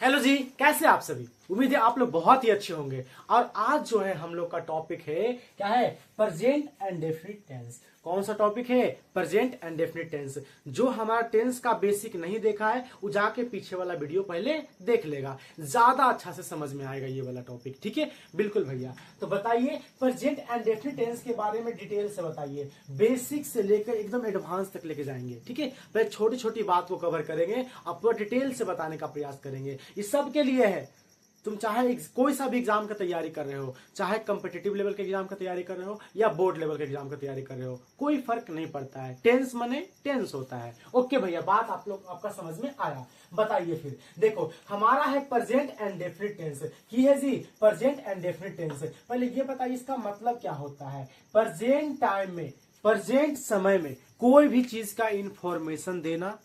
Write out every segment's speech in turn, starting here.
Hello जी, कैसे आप सभी। उम्मीद है आप लोग बहुत ही अच्छे होंगे। और आज जो है हम लोग का टॉपिक है क्या है, प्रेजेंट एंड डेफिनिट टेंस। कौन सा टॉपिक है, प्रेजेंट एंड डेफिनिट टेंस। जो हमारा टेंस का बेसिक नहीं देखा है वो जाके पीछे वाला वीडियो पहले देख लेगा, ज्यादा अच्छा से समझ में आएगा ये वाला टॉपिक। ठीक है, बिल्कुल भैया। तो बताइए प्रेजेंट एंड डेफिनिट टेंस के बारे में डिटेल से बताइए, बेसिक से लेकर एकदम एडवांस तक लेके जाएंगे। ठीक है, पहले छोटी छोटी बात को कवर करेंगे और पूरा डिटेल से बताने का प्रयास करेंगे। इस सब के लिए है, तुम चाहे कोई सा भी एग्जाम का तैयारी कर रहे हो, चाहे कम्पिटिटिव लेवल के एग्जाम का तैयारी कर रहे हो या बोर्ड लेवल के एग्जाम का तैयारी कर रहे हो, कोई फर्क नहीं पड़ता है। टेंस माने टेंस होता है। ओके भैया, बात आप लोग आपका समझ में आया। बताइए फिर, देखो हमारा है प्रेजेंट एंड डेफिनिट टेंस की है जी, प्रेजेंट एंड डेफिनिट टेंस। पहले ये बताइए इसका मतलब क्या होता है। प्रेजेंट टाइम में, प्रेजेंट समय में कोई भी चीज का इंफॉर्मेशन देना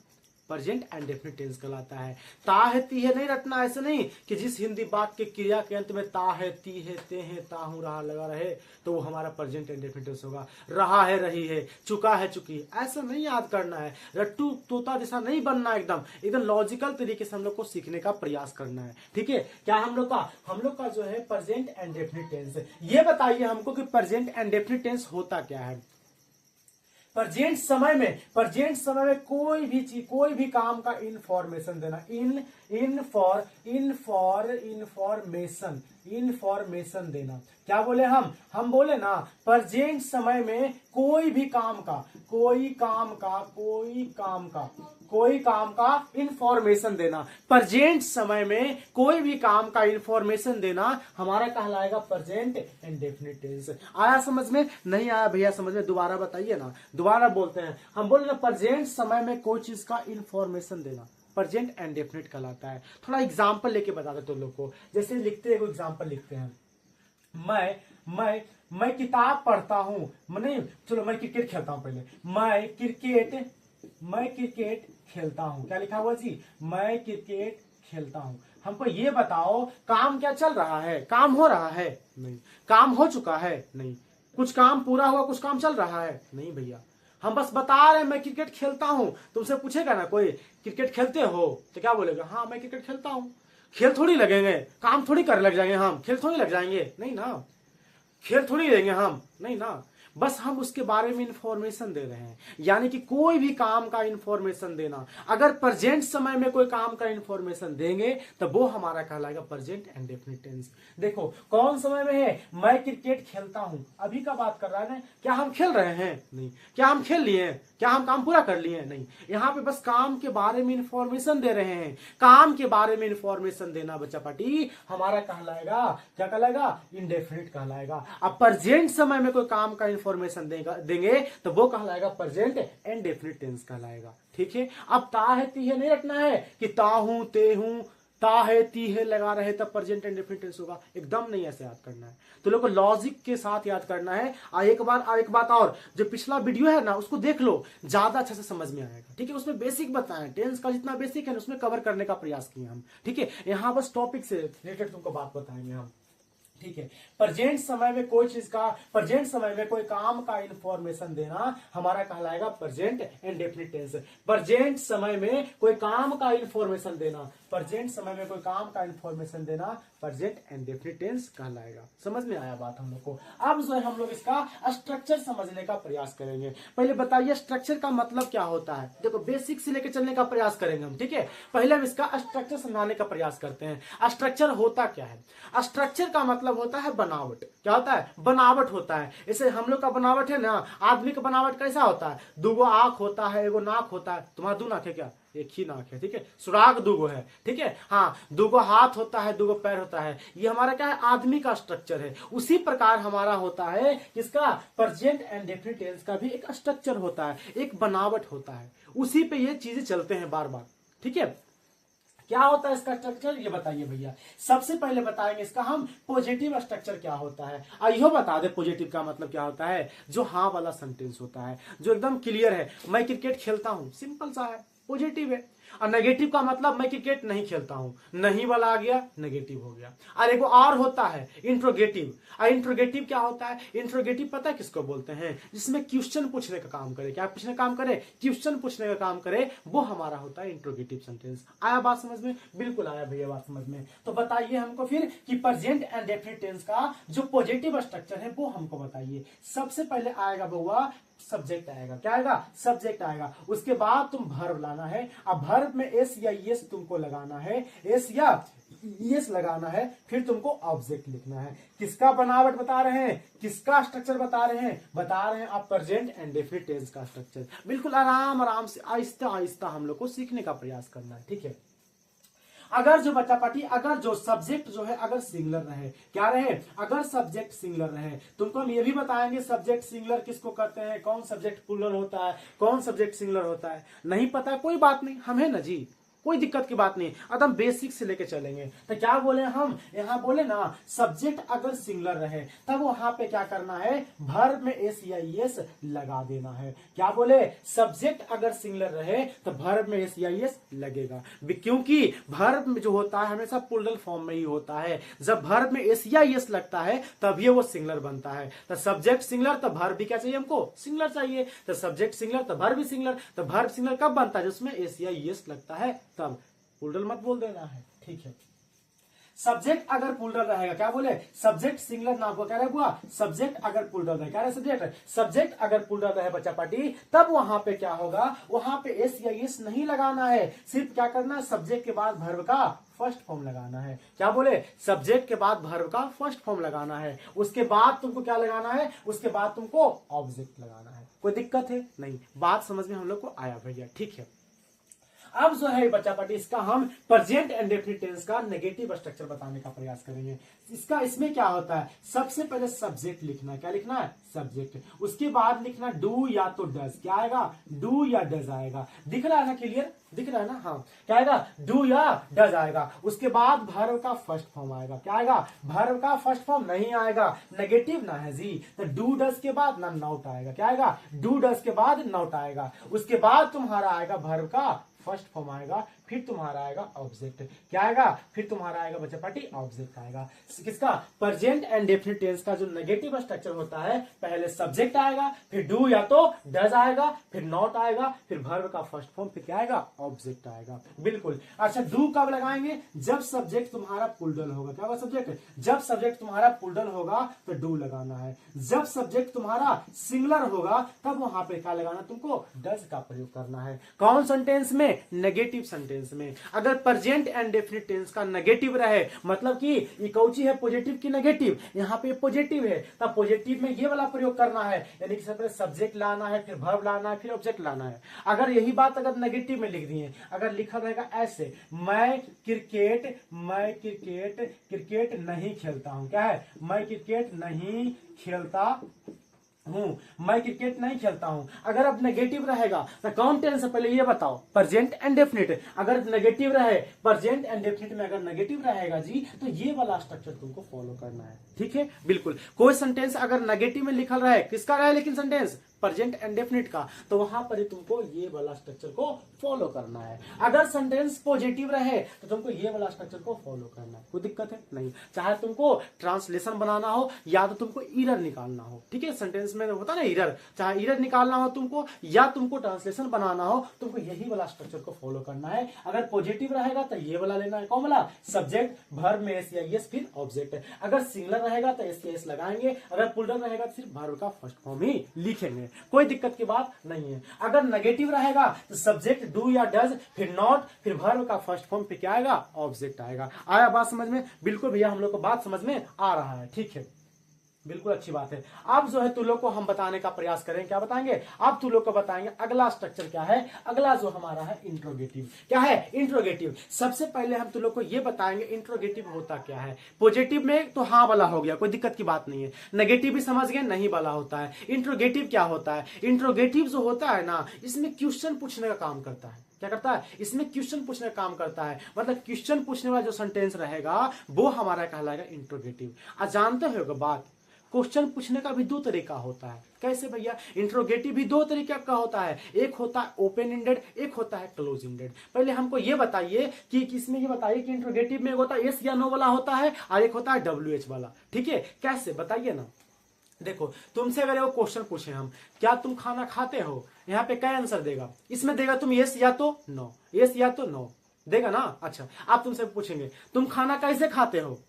प्रेजेंट एंड डेफिनिट टेंस कहलाता है। ता है ती है नहीं रटना, ऐसे नहीं कि जिस हिंदी वाक्य के क्रिया के अंत में ता है ती है ते है ताहू रहा लगा रहे तो वो हमारा प्रेजेंट एंड डेफिनिट टेंस होगा। रहा है रही है, चुका है चुकी है, ऐसा नहीं याद करना है। रट्टू तोता जैसा नहीं बनना, एकदम एकदम लॉजिकल तरीके से हम लोग को सीखने का प्रयास करना है। ठीक है, क्या हम लोग का जो है प्रेजेंट एंड डेफिनिट टेंस। ये बताइए हमको कि प्रेजेंट एंड डेफिनिट टेंस होता क्या है। प्रेजेंट समय में कोई भी चीज, कोई भी काम का इंफॉर्मेशन देना। इंफॉर्मेशन देना। क्या बोले हम बोले ना, प्रेजेंट समय में कोई भी काम का, कोई काम का इंफॉर्मेशन देना। प्रेजेंट समय में कोई भी काम का इंफॉर्मेशन देना हमारा कहलाएगा प्रेजेंट एंड डेफिनिट टेंस। आया समझ में? नहीं आया भैया समझ में, दोबारा बताइए ना, दोबारा बोलते हैं। हम बोले ना प्रेजेंट समय में कोई चीज का इंफॉर्मेशन देना प्रेजेंट एंड डेफिनिट कहलाता है। थोड़ा एग्जाम्पल लेके बता दे तुम लोग को। जैसे लिखते हैं, एग्जाम्पल लिखते हैं, मैं किताब पढ़ता हूं, नहीं चलो मैं क्रिकेट खेलता हूं। पहले मैं क्रिकेट खेलता हूं। क्या लिखा हुआ जी, मैं क्रिकेट खेलता हूं। हमको ये बताओ काम क्या चल रहा है, काम हो रहा है? नहीं। काम हो चुका है? नहीं। कुछ काम पूरा हुआ, कुछ काम चल रहा है? नहीं भैया, हम बस बता रहे हैं मैं क्रिकेट खेलता हूं। तुमसे पूछेगा ना कोई क्रिकेट खेलते हो तो क्या बोलेगा, हाँ मैं क्रिकेट खेलता हूं। खेल थोड़ी लगेंगे, काम थोड़ी कर लग जाएंगे हम, खेल थोड़ी लग जाएंगे, नहीं ना। खेल थोड़ी लेंगे हम, नहीं ना। बस हम उसके बारे में इंफॉर्मेशन दे रहे हैं, यानी कि कोई भी काम का इंफॉर्मेशन देना। अगर प्रेजेंट समय में कोई काम का इंफॉर्मेशन देंगे तो वो हमारा कहलाएगा प्रेजेंट एंड डेफिनिट टेंस। देखो कौन समय में है, मैं क्रिकेट खेलता हूं, अभी का बात कर रहा है ना। क्या हम खेल रहे हैं? नहीं। क्या हम खेल लिए हैं? क्या हम काम पूरा कर लिए हैं? नहीं। यहाँ पे बस काम के बारे में इंफॉर्मेशन दे रहे हैं। काम के बारे में इंफॉर्मेशन देना बच्चा पार्टी हमारा कहलाएगा, क्या कहलाएगा, इनडेफिनिट कहलाएगा। अब प्रेजेंट समय में कोई काम का इंफॉर्मेशन देंगे तो वो कहलाएगा प्रेजेंट एंड डेफिनिट टेंस कहलाएगा। ठीक है, अब ता है ती है नहीं रखना है कि ता हूं ते हूं, ता है ती है लगा रहे तब प्रेजेंट एंड डेफिनिट टेंस होगा, एकदम नहीं ऐसे याद करना है। तो लोगों को लॉजिक के साथ याद करना है। एक बात और, जो पिछला वीडियो है ना उसको देख लो, ज्यादा अच्छे से समझ में आएगा। ठीक है, उसमें बेसिक बताएं, टेंस का जितना बेसिक है उसमें कवर करने का प्रयास किए हम। ठीक है, यहाँ बस टॉपिक से रिलेटेड तुमको बात बताएंगे हम। ठीक है, प्रेजेंट समय में कोई चीज का, प्रेजेंट समय में कोई काम का इंफॉर्मेशन देना हमारा कहलाएगा present and definite tense. Present समय में कोई काम का इंफॉर्मेशन देना, प्रेजेंट समय में कोई काम का इंफॉर्मेशन देना प्रेजेंट एंड डेफिनिट टेंस कहलाएगा। समझ में आया बात हम लोग को? अब जो है हम लोग इसका स्ट्रक्चर समझने का प्रयास करेंगे। पहले बताइए स्ट्रक्चर का मतलब क्या होता है। देखो बेसिक से लेकर चलने का प्रयास करेंगे हम। ठीक है, पहले हम इसका स्ट्रक्चर समझाने का प्रयास करते हैं। स्ट्रक्चर होता क्या है? स्ट्रक्चर का मतलब होता है बनावट। क्या होता है? बनावट होता है। जैसे हम लोग का बनावट है ना, आदमी का बनावट कैसा होता है? दुगो आंख होता है, एगो नाक होता है। तुम्हारा दो नाक है क्या? एक ही नाक है। ठीक है, सुराग दुगो है। ठीक है, हाँ, दुगो हाथ होता है, दुगो पैर होता है। ये हमारा क्या है? आदमी का स्ट्रक्चर है। उसी प्रकार हमारा होता है इसका प्रेजेंट एंड डेफिनिट टेंस का भी एक स्ट्रक्चर होता है, एक बनावट होता है। उसी पे ये चीजें चलते हैं बार बार। ठीक है, क्या होता है इसका स्ट्रक्चर, ये बताइए भैया। सबसे पहले बताएंगे इसका हम पॉजिटिव स्ट्रक्चर क्या होता है। आइयो बता दे पॉजिटिव का मतलब क्या होता है। जो हाँ वाला सेंटेंस होता है, जो एकदम क्लियर है, मैं क्रिकेट खेलता हूं, सिंपल सा है, पॉजिटिव है। और नेगेटिव का मतलब मैं क्रिकेट नहीं खेलता हूं, नहीं वाला आ गया, नेगेटिव हो गया। और एक और होता है इंट्रोगेटिव। और इंट्रोगेटिव क्या होता है? इंट्रोगेटिव पता है किसको बोलते हैं? जिसमें क्वेश्चन पूछने का काम करे। क्या पूछने का काम करे? क्वेश्चन पूछने का काम करे, वो हमारा होता है इंट्रोगेटिव सेंटेंस। आया बात समझ में? बिल्कुल आया भैया बात समझ में। तो बताइए हमको फिर कि प्रेजेंट एंड डेफिनिट टेंस का जो पॉजिटिव स्ट्रक्चर है वो हमको बताइए। सबसे पहले आएगा बउआ सब्जेक्ट आएगा। क्या आएगा? सब्जेक्ट आएगा। उसके बाद तुम वर्ब लाना है। अब वर्ब में एस या यस तुमको लगाना है, एस या यस लगाना है, फिर तुमको ऑब्जेक्ट लिखना है। किसका बनावट बता रहे हैं? किसका स्ट्रक्चर बता रहे हैं? बता रहे हैं आप प्रेजेंट एंड डेफिनिट टेंस का स्ट्रक्चर। बिल्कुल आराम आराम से आहिस्ता आहिस्ता हम लोग को सीखने का प्रयास करना है। ठीक है। अगर जो बच्चा पार्टी, अगर जो सब्जेक्ट जो है अगर सिंगुलर रहे, क्या रहे? अगर सब्जेक्ट सिंगुलर रहे, तुमको हम ये भी बताएंगे सब्जेक्ट सिंगुलर किसको कहते हैं, कौन सब्जेक्ट प्लूरल होता है, कौन सब्जेक्ट सिंगुलर होता है। नहीं पता कोई बात नहीं, हम है ना जी, कोई दिक्कत की बात नहीं। एकदम बेसिक से लेके चलेंगे। तो क्या बोले हम यहाँ? बोले ना सब्जेक्ट अगर सिंगुलर रहे तब वहां पे क्या करना है? वर्ब में एस या एस लगा देना है। क्या बोले? सब्जेक्ट अगर सिंगुलर रहे तो वर्ब में एस या एस लगेगा, क्योंकि वर्ब में जो होता है हमेशा प्लूरल फॉर्म में ही होता है। जब वर्ब में एस या एस लगता है तभी वो सिंगुलर बनता है। तो सब्जेक्ट सिंगुलर तो वर्ब भी क्या चाहिए हमको? सिंगुलर चाहिए। तो सब्जेक्ट सिंगुलर तो वर्ब भी सिंगुलर। तो वर्ब सिंगुलर कब बनता है? जिसमें एस या एस लगता है तब। प्लूरल मत बोल देना है। ठीक है। सब्जेक्ट अगर प्लूरल रहेगा, क्या बोले? सब्जेक्ट सिंगुलर ना हो, क्या रहेगा? सब्जेक्ट अगर प्लूरल रहे, क्या रहे? सब्जेक्ट अगर प्लूरल रहे बच्चा पार्टी, तब वहां पे क्या होगा? वहां पे एस या एस नहीं लगाना है। सिर्फ क्या करना है? सब्जेक्ट के बाद वर्ब का फर्स्ट फॉर्म लगाना है। क्या बोले? सब्जेक्ट के बाद वर्ब का फर्स्ट फॉर्म लगाना है। उसके बाद तुमको क्या लगाना है? उसके बाद तुमको ऑब्जेक्ट लगाना है। कोई दिक्कत है? नहीं। बात समझ में हम लोग को आया भैया? ठीक है। अब जो है बच्चा पार्टी, इसका हम प्रेजेंट एंड डेफिनिट टेंस का नेगेटिव स्ट्रक्चर बताने का प्रयास करेंगे। इसमें क्या होता है? सबसे पहले सब्जेक्ट लिखना है। क्या लिखना है? सब्जेक्ट। उसके बाद लिखना डू या तो डज। क्या आएगा? डू या डज आएगा। दिख रहा है ना? क्लियर दिख रहा है ना? हाँ। क्या आएगा? डू या डज आएगा। उसके बाद वर्ब का फर्स्ट फॉर्म आएगा। क्या आएगा? वर्ब का फर्स्ट फॉर्म नहीं आएगा, नेगेटिव ना है जी। तो डू डज के बाद ना नॉट आएगा। क्या आएगा? डू डज के बाद नॉट आएगा। उसके बाद तुम्हारा आएगा वर्ब का फर्स्ट फॉर्म आएगा, फिर तुम्हारा आएगा ऑब्जेक्ट। क्या आएगा? फिर तुम्हारा आएगा बच्चा पार्टी ऑब्जेक्ट आएगा। किसका? प्रेजेंट एंड डेफिनिट टेंस का जो नेगेटिव स्ट्रक्चर होता है, पहले सब्जेक्ट आएगा, फिर डू या तो डज आएगा, फिर नॉट आएगा, फिर वर्ब का फर्स्ट फॉर्म, फिर क्या आएगा? ऑब्जेक्ट आएगा। बिल्कुल। अच्छा, डू कब लगाएंगे? जब सब्जेक्ट तुम्हारा प्लूरल होगा। क्या होगा? सब्जेक्ट। जब सब्जेक्ट तुम्हारा प्लूरल होगा तो डू लगाना है। जब सब्जेक्ट तुम्हारा सिंगुलर होगा तब वहां पे क्या लगाना? तुमको डज का प्रयोग करना है। कौन सेंटेंस में? नेगेटिव सेंटेंस में। अगर प्रेजेंट एंड डेफिनिट टेंस का नेगेटिव रहे, मतलब कि ये कौची है? पॉजिटिव की नेगेटिव। यहाँ पे पॉजिटिव है, तब पॉजिटिव में ये वाला प्रयोग करना है, यानी कि सबसे पहले सब्जेक्ट लाना है, फिर वर्ब लाना है, फिर ऑब्जेक्ट लाना है। अगर यही बात अगर नेगेटिव में लिख दिए, अगर लिखा रहेगा ऐसे, मैं क्रिकेट नहीं खेलता हूं। क्या है? मैं क्रिकेट नहीं खेलता हूं, मैं क्रिकेट नहीं खेलता हूं। अगर अब नेगेटिव रहेगा तो कौन टेंस है? पहले ये बताओ। Present and definite. अगर नेगेटिव रहे, प्रेजेंट एंड डेफिनिट में अगर नेगेटिव रहेगा जी, तो ये वाला स्ट्रक्चर तुमको फॉलो करना है। ठीक है। बिल्कुल। कोई सेंटेंस अगर नेगेटिव में लिखल रहे, किसका रहे लेकिन सेंटेंस? प्रेजेंट एंड डेफिनिट का, तो वहां पर ही तुमको ये वाला स्ट्रक्चर को फॉलो करना है। अगर सेंटेंस पॉजिटिव रहे तो तुमको ये वाला स्ट्रक्चर को फॉलो करना है। कोई दिक्कत है? नहीं। चाहे तुमको ट्रांसलेशन बनाना हो या तो तुमको एरर निकालना हो, ठीक है, सेंटेंस में होता है ना एरर, चाहे एरर निकालना हो तुमको या तुमको ट्रांसलेशन बनाना हो, तुमको यही वाला स्ट्रक्चर को फॉलो करना है। अगर पॉजिटिव रहेगा तो ये वाला लेना है। कौन वाला? सब्जेक्ट, वर्ब में एस या एस, फिर ऑब्जेक्ट। अगर सिंगुलर रहेगा तो एस या एस लगाएंगे, अगर प्लूरल रहेगा तो सिर्फ वर्ब का फर्स्ट फॉर्म ही लिखेंगे। कोई दिक्कत की बात नहीं है। अगर नेगेटिव रहेगा तो सब्जेक्ट डू या डज, फिर नॉट, फिर वर्ब का फर्स्ट फॉर्म, फिर क्या आएगा? ऑब्जेक्ट आएगा। आया बात समझ में? बिल्कुल भैया, हम लोग को बात समझ में आ रहा है। ठीक है, बिल्कुल अच्छी बात है। अब जो है तू लोग को हम बताने का प्रयास करें। क्या बताएंगे? अब तू लोग को बताएंगे अगला स्ट्रक्चर क्या है। अगला जो हमारा है इंट्रोगेटिव। क्या है? इंट्रोगेटिव। सबसे पहले हम तू लोग को ये बताएंगे इंट्रोगेटिव होता क्या है। पॉजिटिव में तो हाँ वाला हो गया, कोई दिक्कत की बात नहीं है। नेगेटिव भी समझ गए, नहीं वाला होता है। इंट्रोगेटिव क्या होता है? इंट्रोगेटिव जो होता है ना, इसमें क्वेश्चन पूछने का काम करता है। क्या करता है? इसमें क्वेश्चन पूछने का काम करता है। मतलब क्वेश्चन पूछने वाला जो सेंटेंस रहेगा वो हमारा कहलाएगा इंट्रोगेटिव। जानते हो बात, क्वेश्चन पूछने का भी दो तरीका होता है। कैसे भैया? इंट्रोगेटिव भी दो तरीके का होता है, एक होता है ओपन एंडेड, एक होता है क्लोज एंडेड। पहले हमको ये बताइए कि किसमें, ये बताइए कि इंट्रोगेटिव में एक होता है यस या नो वाला होता है और एक होता है WH वाला। ठीक है, कैसे बताइए ना। देखो, तुमसे अगर वो क्वेश्चन पूछे हम, क्या तुम खाना खाते हो, यहाँ पे क्या आंसर देगा? इसमें देगा तुम यस या तो नो, यस या तो नो देगा ना। अच्छा, आप तुमसे पूछेंगे तुम खाना कैसे खाते हो,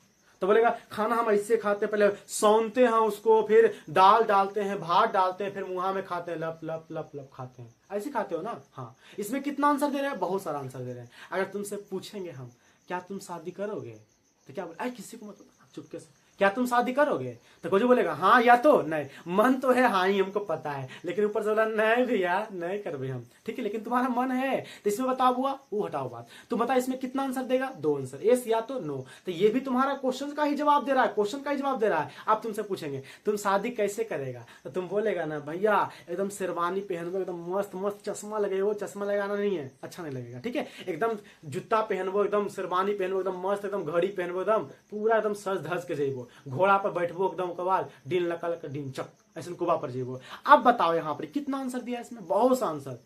तो बोलेगा खाना हम ऐसे खाते हैं, पहले सौनते हैं उसको, फिर दाल डालते हैं, भात डालते हैं, फिर मुंह में खाते हैं, लप लप लप लप खाते हैं। ऐसे खाते हो ना। हाँ, इसमें कितना आंसर दे रहे हैं? बहुत सारा आंसर दे रहे हैं। अगर तुमसे पूछेंगे हम क्या तुम शादी करोगे, तो क्या बोले? किसी को मत चुपके से, क्या तुम शादी करोगे? तो कोई बोलेगा हाँ या तो नहीं। मन तो है हाँ ही, हमको पता है, लेकिन ऊपर से बोला नहीं भैया नहीं कर हम। ठीक है, लेकिन तुम्हारा मन है, तो इसमें बताओ हुआ, वो हटाओ बात। तुम बता इसमें कितना आंसर देगा? दो आंसर, यस या तो नो। तो ये भी तुम्हारा क्वेश्चन का ही जवाब दे रहा है, क्वेश्चन का ही जवाब दे रहा है। आप तुमसे पूछेंगे तुम शादी कैसे करेगा, तो तुम बोलेगा ना भैया एकदम शेरवानी पहनबो, एकदम मस्त मस्त चश्मा लगे, वो चश्मा लगाना नहीं है, अच्छा नहीं लगेगा। ठीक है, एकदम जूता पहनबो, एकदम शेरवानी पहनबो, एकदम मस्त, एकदम घड़ी पहनबो, एकदम पूरा एकदम सज धज के जेबो, घोड़ा पर बैठबो एकदम, कबार डिन लका लका डिन चक ऐसे कुबा पर जेबो। अब बताओ यहाँ पर कितना आंसर दिया इसमें? बहुत सा आंसर।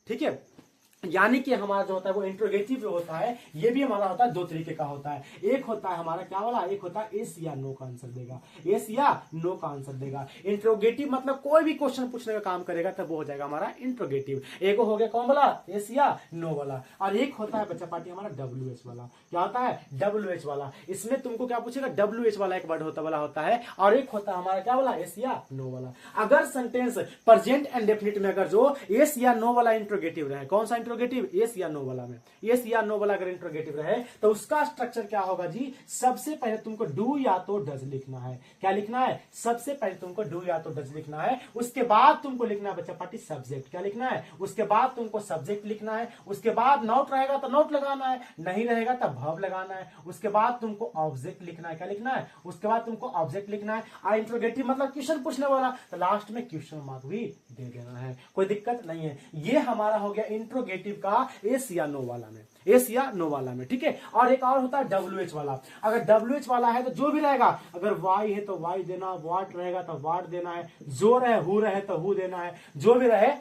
ठीक है, यानी कि हमारा जो होता है वो इंट्रोगेटिव जो होता है, ये भी हमारा होता है दो तरीके का होता है। एक होता है हमारा क्या वाला, एक होता है यस या नो का आंसर देगा, यस या नो का आंसर देगा। इंट्रोगेटिव मतलब कोई भी क्वेश्चन पूछने का काम करेगा तब वो हो जाएगा हमारा इंट्रोगेटिव। एक हो गया कौन वाला, यस या नो वाला, और एक होता है बच्चा पार्टी हमारा WH वाला। क्या होता है? WH वाला। इसमें तुमको क्या पूछेगा? WH वाला एक वर्ड होता वाला होता है, और एक होता है हमारा क्या वाला, यस या नो वाला। अगर सेंटेंस प्रेजेंट एंड डेफिनिट में अगर जो यस या नो वाला इंट्रोगेटिव रहे, कौन सा इंट्रोगेटिव? यस या नो वाला में, यस या नो वाला अगर इंट्रोगेटिव रहे तो उसका स्ट्रक्चर क्या होगा जी? सबसे पहले तुमको डू या तो डज लिखना है। क्या लिखना है? सबसे पहले तुमको डू या तो डज लिखना है, उसके बाद तुमको लिखना है बच्चा पार्टी सब्जेक्ट। क्या लिखना है? उसके बाद तुमको सब्जेक्ट लिखना है, उसके बाद नोट रहेगा तो नोट लगाना है, नहीं रहेगा तो वर्ब लगाना है, उसके बाद तुमको ऑब्जेक्ट लिखना है। क्या लिखना है? उसके बाद तुमको ऑब्जेक्ट लिखना है। और इंट्रोगेटिव मतलब क्वेश्चन पूछने वाला, तो लास्ट में क्वेश्चन मार्क भी दे देना है, कोई दिक्कत नहीं है। ये हमारा हो गया इंट्रोगेटिव का यस या नो वाला में, यस या नो वाला में। ठीक है, और एक और होता है WH वाला। अगर WH वाला है तो जो भी रहेगा, अगर वाई है तो वाई देना, वाट रहेगा तो वाट देना है, जो रहे हु रहे तो हु देना है, जो भी रहे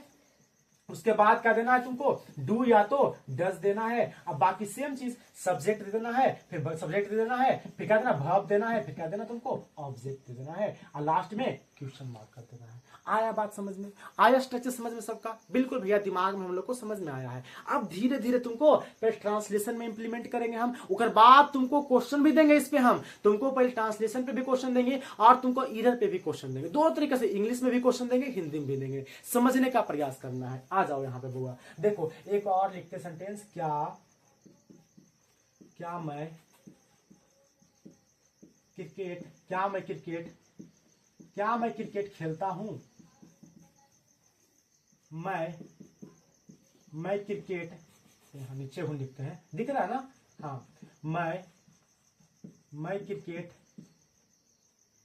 उसके बाद क्या देना है तुमको? डू या तो डज देना है। अब बाकी सेम चीज, सब्जेक्ट दे देना है, फिर सब्जेक्ट दे देना है, फिर क्या देना? वर्ब देना है, फिर क्या देना तुमको? ऑब्जेक्ट दे देना है, और लास्ट में क्वेश्चन मार्क कर देना है। आया बात समझ में? आया स्ट्रक्चर समझ में सबका? बिल्कुल भैया, दिमाग में हम लोग को समझ में आया है। अब धीरे धीरे तुमको पहले ट्रांसलेशन में इंप्लीमेंट करेंगे हम, उसके बाद तुमको क्वेश्चन भी देंगे इस पे हम। तुमको पहले ट्रांसलेशन पे भी क्वेश्चन देंगे और तुमको ईरर पे भी क्वेश्चन देंगे, दो तरीके से, इंग्लिश में भी क्वेश्चन देंगे, हिंदी में भी देंगे। समझने का प्रयास करना है। आ जाओ यहाँ पे बुआ, देखो एक और लिखते सेंटेंस, क्या मैं क्रिकेट खेलता हूं? मैं क्रिकेट, यहाँ नीचे हूं लिखते हैं, दिख रहा है ना? हाँ, मैं क्रिकेट,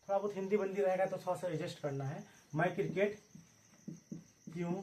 थोड़ा बहुत हिंदी बंदी रहेगा तो थोड़ा सा एडजस्ट करना है। मैं क्रिकेट क्यों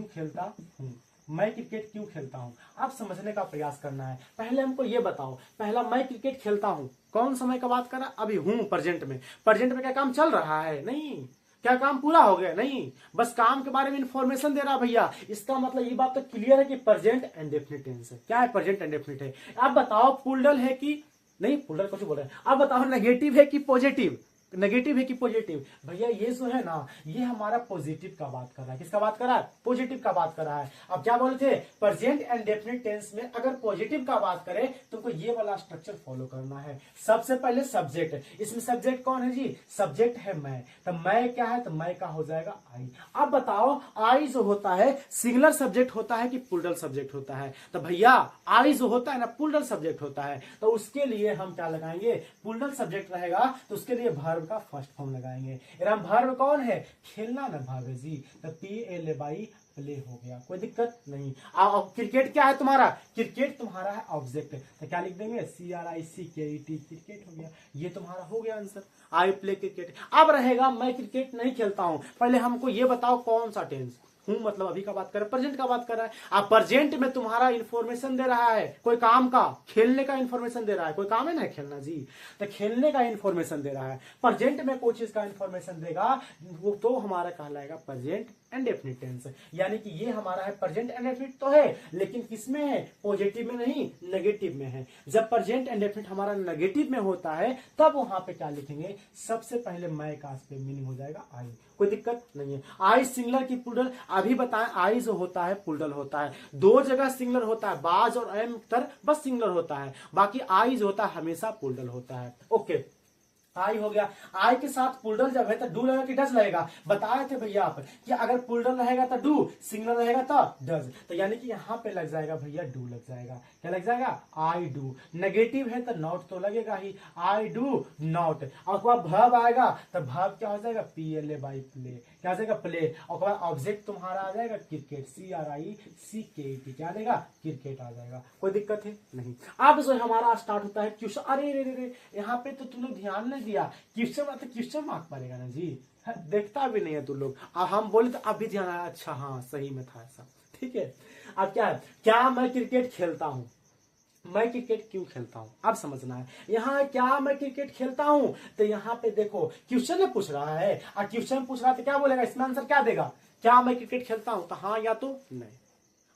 खेलता हूँ? मैं क्रिकेट क्यों खेलता हूँ? आप समझने का प्रयास करना है। पहले हमको ये बताओ, पहला मैं क्रिकेट खेलता हूँ कौन समय का बात कर रहा? अभी हूं, प्रेजेंट में। प्रेजेंट में क्या काम चल रहा है? नहीं। क्या काम पूरा हो गया? नहीं, बस काम के बारे में इंफॉर्मेशन दे रहा भैया। इसका मतलब ये बात तो क्लियर है कि प्रेजेंट एंड डेफिनिट टेंस है। क्या है? प्रेजेंट एंड डेफिनिट है। आप बताओ पुल्डल है कि नहीं? पुल्डल कुछ बोल रहे हैं, आप बताओ नेगेटिव है कि पॉजिटिव? नेगेटिव है कि पॉजिटिव? भैया ये जो है ना, ये हमारा पॉजिटिव का बात कर रहा है। किसका बात कर रहा है? पॉजिटिव का बात कर रहा है। अब क्या बोले थे? प्रेजेंट एंड डेफिनिट टेंस में अगर पॉजिटिव का बात करें तो ये वाला स्ट्रक्चर फॉलो करना है। सबसे पहले सब्जेक्ट, इसमें सब्जेक्ट कौन है जी? सब्जेक्ट है मैं, तो मैं क्या है? तो मैं का हो जाएगा आई। अब बताओ आई जो होता है सिंगुलर सब्जेक्ट होता है कि प्लूरल सब्जेक्ट होता है? तो भैया आई जो होता है ना प्लूरल सब्जेक्ट होता है, तो उसके लिए हम क्या लगाएंगे? प्लूरल सब्जेक्ट रहेगा तो उसके लिए वर्ब का फर्स्ट फॉर्म लगाएंगे। वर्ब कौन है? खेलना ना वर्ब है जी, तो PLA बाई प्ले हो गया, कोई दिक्कत नहीं। अब क्रिकेट क्या है तुम्हारा? क्रिकेट तुम्हारा है ऑब्जेक्ट, तो क्या लिख देंगे? CRICKET, क्रिकेट हो गया। ये तुम्हारा हो गया आंसर, आई प्ले क्रिकेट। अब रहेगा मैं क्रिकेट नहीं खेलता हूं। पहले हमको ये बताओ कौन सा टेंस? हूं मतलब अभी का बात कर रहा है, प्रेजेंट का बात कर रहा है। अब प्रेजेंट में तुम्हारा इंफॉर्मेशन दे रहा है कोई काम का, खेलने का इंफॉर्मेशन दे रहा है, कोई काम है ना खेलना जी, तो खेलने का इंफॉर्मेशन दे रहा है। प्रेजेंट में कोई चीज का इंफॉर्मेशन देगा वो तो हमारा कहलाएगा प्रेजेंट इंडेफिनिट टेंस। यानी कि ये हमारा है प्रेजेंट इंडेफिनिट तो है, लेकिन किसमें है, पॉजिटिव में नहीं नेगेटिव में है। जब प्रेजेंट इंडेफिनिट हमारा नेगेटिव में होता है तब वहां पे क्या लिखेंगे, सबसे पहले मैं का पे मीनिंग हो जाएगा आई, कोई दिक्कत नहीं है। आई सिंगुलर की प्लूरल, अभी बताएं आई जो होता है प्लूरल होता है, दो जगह सिंगुलर होता है, बाज और एम तर बस सिंगुलर होता है, बाकी आई जो होता है हमेशा प्लूरल होता है। ओके आई हो गया। आई के साथ पुलडल जब है तो डू लगेगा कि डज लगेगा, बताए थे भैया आप कि अगर पुलडल रहेगा तो डू, सिंगुलर रहेगा तो डज, तो यानी कि यहाँ पे लग जाएगा भैया डू लग जाएगा। क्या लग जाएगा, आई डू। नेगेटिव है तो नॉट तो लगेगा ही, आई डू नॉट। और भर्ब आएगा तो भर्ब क्या हो जाएगा, PLA बाई प्ले, क्या हो जाएगा प्ले। और बाद ऑब्जेक्ट तुम्हारा आ जाएगा क्रिकेट, CRICKET, क्या देगा क्रिकेट आ जाएगा, कोई दिक्कत है नहीं। अब जो हमारा स्टार्ट होता है क्वेश्चन, अरे रे रे यहाँ पे तो तुम लोग ध्यान नहीं दिया, क्वेश्चन तो क्वेश्चन मार्क पड़ेगा ना जी, देखता भी नहीं है तुम लोग। अब हम बोले तो अब भी ध्यान आया, अच्छा हाँ सही में था ऐसा, ठीक है। अब क्या है, क्या मैं क्रिकेट खेलता हूं, मैं क्रिकेट क्यों खेलता हूं, अब समझना है। यहाँ क्या मैं क्रिकेट खेलता हूं, तो यहाँ पे देखो क्वेश्चन में पूछ रहा है, और क्वेश्चन पूछ रहा है तो क्या बोलेगा, इसमें आंसर क्या देगा, क्या मैं क्रिकेट खेलता हूं, तो हाँ या तो नहीं,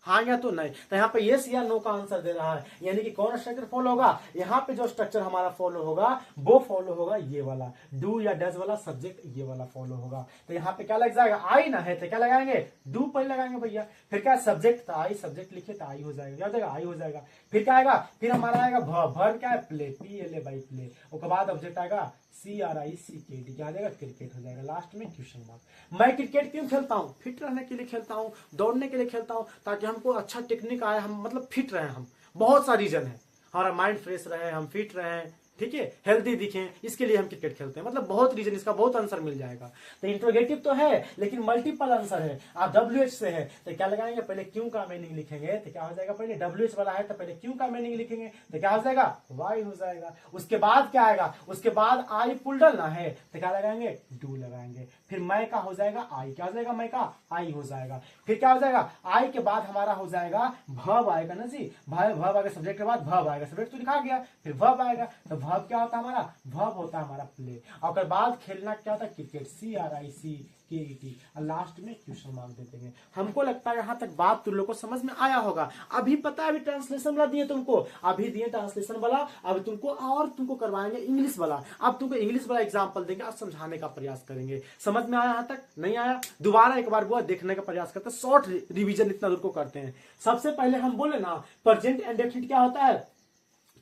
हाँ या तो नहीं। तो यहाँ पे यस या नो का आंसर दे रहा है, यानी कि कौन स्ट्रक्चर फॉलो होगा, यहाँ पे जो स्ट्रक्चर हमारा फॉलो होगा वो फॉलो होगा ये वाला, डू या डज वाला, सब्जेक्ट ये वाला फॉलो होगा। तो यहाँ पे क्या लग जाएगा, आई ना है तो क्या लगाएंगे, डू पहले लगाएंगे भैया, फिर क्या सब्जेक्ट तो आई, सब्जेक्ट लिखे तो आई हो जाएगा, क्या हो जाएगा आई हो जाएगा। फिर क्या आएगा, फिर हमारा आएगा वर्ब क्या है प्ले, PLA बाई प्ले, उसके बाद ऑब्जेक्ट आएगा CRICKET, क्या आ जाएगा क्रिकेट हो जाएगा, लास्ट में क्वेश्चन मार्क। मैं क्रिकेट क्यों खेलता हूँ, फिट रहने के लिए खेलता हूँ, दौड़ने के लिए खेलता हूँ, ताकि हमको अच्छा टेक्निक आए, हम मतलब फिट रहे, हम बहुत सा रीजन है, हमारा माइंड फ्रेश रहे, हम फिट रहे, ठीक है, हेल्दी दिखें, इसके लिए हम क्रिकेट खेलते हैं, मतलब बहुत रीजन, इसका बहुत आंसर मिल जाएगा। तो इंट्रोगेटिव तो है लेकिन मल्टीपल आंसर है। आप WH से है तो क्या लगाएंगे, पहले क्यों का मीनिंग लिखेंगे, तो क्या हो जाएगा, पहले WH वाला है तो पहले क्यों का मीनिंग लिखेंगे, तो क्या हो जाएगा वाई हो जाएगा। उसके बाद क्या आएगा, उसके बाद आई पुल डालना है तो क्या लगाएंगे, डू लगाएंगे। फिर मैं का हो जाएगा आई, क्या हो जाएगा, मैं का आई हो जाएगा। फिर क्या हो जाएगा, आई के बाद हमारा हो जाएगा वर्ब आएगा ना जी, वर्ब आएगा, सब्जेक्ट के बाद वर्ब आएगा, सब्जेक्ट तो लिखा गया, फिर वर्ब आएगा, तो वर्ब क्या होता है हमारा, वर्ब होता है हमारा प्ले, और बाद खेलना क्या होता है क्रिकेट, CRICKET, और लास्ट में क्वेश्चन मार्क दे देंगे। हमको लगता है यहाँ तक बात तुम लोग को समझ में आया होगा। अभी पता है अभी ट्रांसलेशन वाला दिए तुमको, अभी दिए ट्रांसलेशन वाला, अब तुमको और तुमको करवाएंगे इंग्लिश वाला। अब तुमको इंग्लिश वाला एग्जाम्पल देंगे और समझाने का प्रयास करेंगे। समझ में आया यहाँ तक, नहीं आया दोबारा एक बार वो देखने का प्रयास करते हैं, शॉर्ट रिवीजन इतना दूर को करते हैं। सबसे पहले हम बोले ना प्रेजेंट इंडेफिनिट क्या होता है,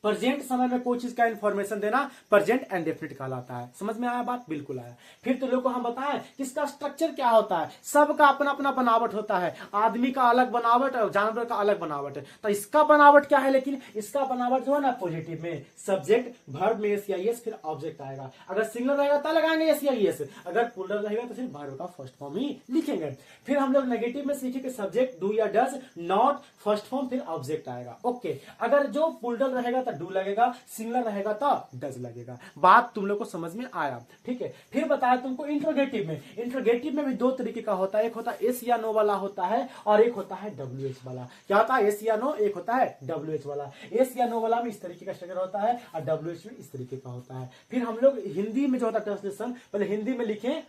प्रेजेंट समय में कोई चीज का इंफॉर्मेशन देना प्रेजेंट इंडेफिनिट कहलाता है। समझ में आया बात, बिल्कुल आया। फिर तो लोग को हम बताएं कि इसका स्ट्रक्चर क्या होता है, सबका अपना अपना बनावट होता है, आदमी का अलग बनावट और जानवर का अलग बनावट है। तो इसका बनावट क्या है, लेकिन इसका बनावट जो है ना पॉजिटिव में सब्जेक्ट वर्ब में एस या एस, फिर ऑब्जेक्ट आएगा। अगर सिंगुलर रहेगा तो लगाएंगे एस या एस, अगर प्लूरल रहेगा तो सिर्फ वर्ब का फर्स्ट फॉर्म ही लिखेंगे। फिर हम लोग नेगेटिव में सीखे कि सब्जेक्ट डू या डज, नॉट फर्स्ट फॉर्म, फिर ऑब्जेक्ट आएगा। ओके, अगर जो प्लूरल रहेगा डू लगेगा, सिंगुलर रहेगा तो डज लगेगा। बात तुम लोग को समझ में आया, ठीक है। फिर बताया तुमको इंट्रोगेटिव में, इंट्रोगेटिव में भी दो तरीके का होता है, एक होता है एस या नो वाला होता है और एक होता है WH वाला। क्या होता है, एस या नो, एक होता है WH वाला। एस या नो वाला में इस तरीके का स्ट्रक्चर होता है और WH में इस तरीके का होता है। फिर हम लोग हिंदी में जो होता है ट्रांसलेशन, पहले हिंदी में लिखे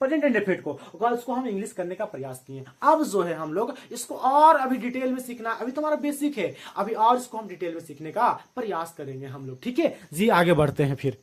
प्रेजेंट इंडेफिनिट को, उसको हम इंग्लिश करने का प्रयास किए। अब जो है हम लोग इसको और अभी डिटेल में सीखना, अभी तुम्हारा बेसिक है, अभी और इसको हम डिटेल में सीखने का प्रयास करेंगे हम लोग, ठीक है जी। आगे बढ़ते हैं फिर।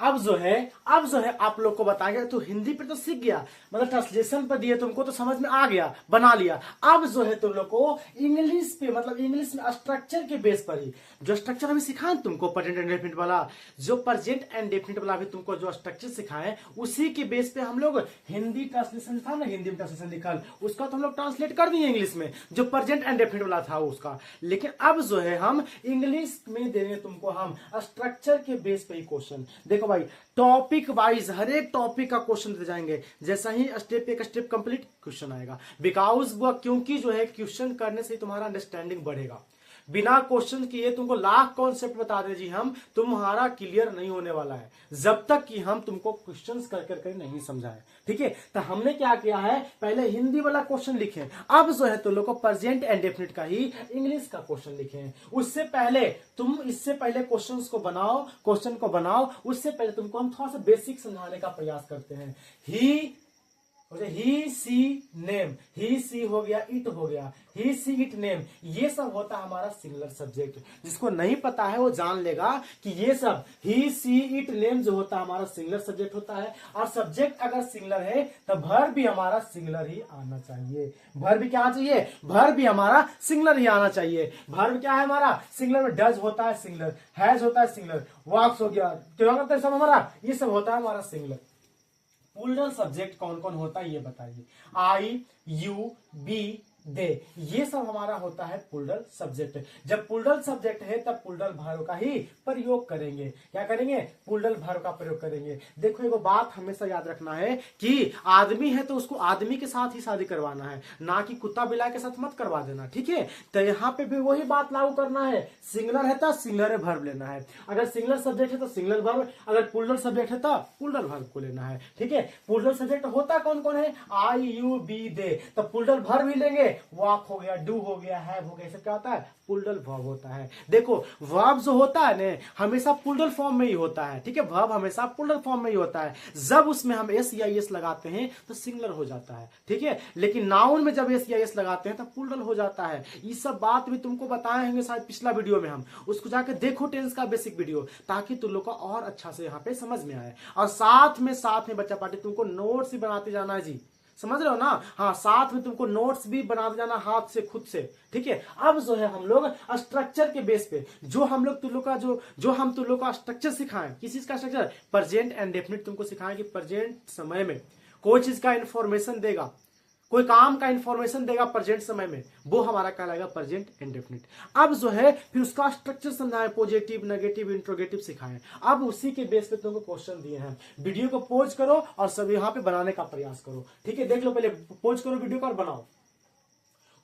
अब जो है आप लोग को बताएंगे, तो हिंदी पे तो सीख गया, मतलब ट्रांसलेशन पर दिए तुमको तो समझ में आ गया, बना लिया। अब जो है तुम लोग को इंग्लिश पे, मतलब इंग्लिश में स्ट्रक्चर के बेस पर ही जो स्ट्रक्चर अभी सिखाएं तुमको प्रेजेंट एंड डेफिनिट वाला, जो प्रेजेंट एंड डेफिनिट वाला अभी तुमको जो स्ट्रक्चर सिखाएं, उसी के बेस पे हम लोग हिंदी ट्रांसलेशन था ना, हिंदी में ट्रांसलेशन लिखल, उसका तो हम लोग ट्रांसलेट कर दिए इंग्लिश में, जो प्रेजेंट एंड डेफिनिट वाला था उसका। लेकिन अब जो है हम इंग्लिश में देंगे तुमको हम स्ट्रक्चर के बेस पे ही क्वेश्चन। देखो भाई, टॉपिक वाइज हर एक टॉपिक का क्वेश्चन दे जाएंगे, जैसा ही स्टेप एक स्टेप कंप्लीट क्वेश्चन आएगा। बिकॉज वो क्योंकि जो है क्वेश्चन करने से तुम्हारा अंडरस्टैंडिंग बढ़ेगा, बिना क्वेश्चन किए तुमको लाख कॉन्सेप्ट बता दे जी हम, तुम्हारा क्लियर नहीं होने वाला है जब तक कि हम तुमको क्वेश्चंस कर करके नहीं समझाए। ठीक है, तो हमने क्या किया है, पहले हिंदी वाला क्वेश्चन लिखे, अब जो है तुम लोग को प्रेजेंट एंड डेफिनिट का ही इंग्लिश का क्वेश्चन लिखे हैं। उससे पहले तुम इससे पहले क्वेश्चंस को बनाओ, क्वेश्चन को बनाओ, उससे पहले तुमको हम थोड़ा सा बेसिक समझाने का प्रयास करते हैं। ही सी नेम, ही सी हो गया, इट हो गया, ही सी इट नेम, ये सब होता है हमारा सिंगुलर सब्जेक्ट। जिसको नहीं पता है वो जान लेगा कि ये सब ही सी इट नेम जो होता है हमारा सिंगुलर सब्जेक्ट होता है। और सब्जेक्ट अगर सिंगुलर है तो वर्ब भी हमारा सिंगुलर ही आना चाहिए। वर्ब भी क्या चाहिए, वर्ब भी हमारा सिंगुलर ही आना चाहिए। वर्ब क्या है हमारा, सिंगुलर में डज होता है सिंगुलर, हैज होता है सिंगुलर, वॉक्स हो गया, क्या करता है सब हमारा, ये सब होता है हमारा सिंगुलर। प्लूरल सब्जेक्ट कौन कौन होता है ये बताइए। आई, यू, बी, दे, ये सब हमारा होता है प्लूरल सब्जेक्ट। जब प्लूरल सब्जेक्ट है तब प्लूरल वर्ब का ही प्रयोग करेंगे। क्या करेंगे, प्लूरल वर्ब का प्रयोग करेंगे। देखो एगो बात हमेशा याद रखना है कि आदमी है तो उसको आदमी के साथ ही शादी करवाना है, ना कि कुत्ता बिलाई के साथ मत करवा देना। ठीक है, तो यहाँ पे भी वही बात लागू करना है। सिंगुलर है तो सिंगुलर वर्ब लेना है, अगर सिंगुलर सब्जेक्ट है तो सिंगुलर वर्ब, अगर प्लूरल सब्जेक्ट है तो प्लूरल वर्ब को लेना है। ठीक है, प्लूरल सब्जेक्ट होता कौन कौन है, आई, यू, बी, दे, तो प्लूरल वर्ब भी लेंगे, वॉक हो गया, डू हो गया, हैव हो गया, सब क्या होता है, प्लूरल वर्ब होता है। देखो वर्ब जो होता है ना हमेशा प्लूरल फॉर्म में ही होता है। ठीक है, वर्ब हमेशा प्लूरल फॉर्म में ही होता है। जब उसमें हम एस या एस लगाते हैं तो सिंगुलर हो जाता है। ठीक है, लेकिन नाउन में जब एस या एस लगाते हैं तो प्लूरल हो जाता है। ये सब बात भी तुमको बताए होंगे शायद पिछला वीडियो में, हम उसको जाकर देखो टेंस का बेसिक वीडियो, ताकि तुम लोग को और अच्छा से यहाँ पे समझ में आए। और साथ में बच्चा पार्टी तुमको नोट्स भी बनाते जाना है जी, समझ रहे हो ना। हाँ, साथ में तुमको नोट्स भी बनाते जाना हाथ से खुद से। ठीक है, अब जो है हम लोग स्ट्रक्चर के बेस पे जो हम लोग तुम लोग का जो हम तुम लोग का स्ट्रक्चर सिखाएं, किस चीज का स्ट्रक्चर, प्रेजेंट एंड डेफिनिट तुमको सिखाएं कि प्रेजेंट समय में कोई चीज का इंफॉर्मेशन देगा, कोई काम का इंफॉर्मेशन देगा प्रेजेंट समय में, वो हमारा कहलाएगा प्रेजेंट इंडेफिनिट। अब जो है फिर उसका स्ट्रक्चर समझाएं, पॉजिटिव, नेगेटिव, इंट्रोगेटिव सिखाएं। अब उसी के बेस पे तुमको क्वेश्चन दिए हैं। वीडियो को पॉज करो और सब यहाँ पे बनाने का प्रयास करो। ठीक है, देख लो, पहले पॉज करो वीडियो को और बनाओ।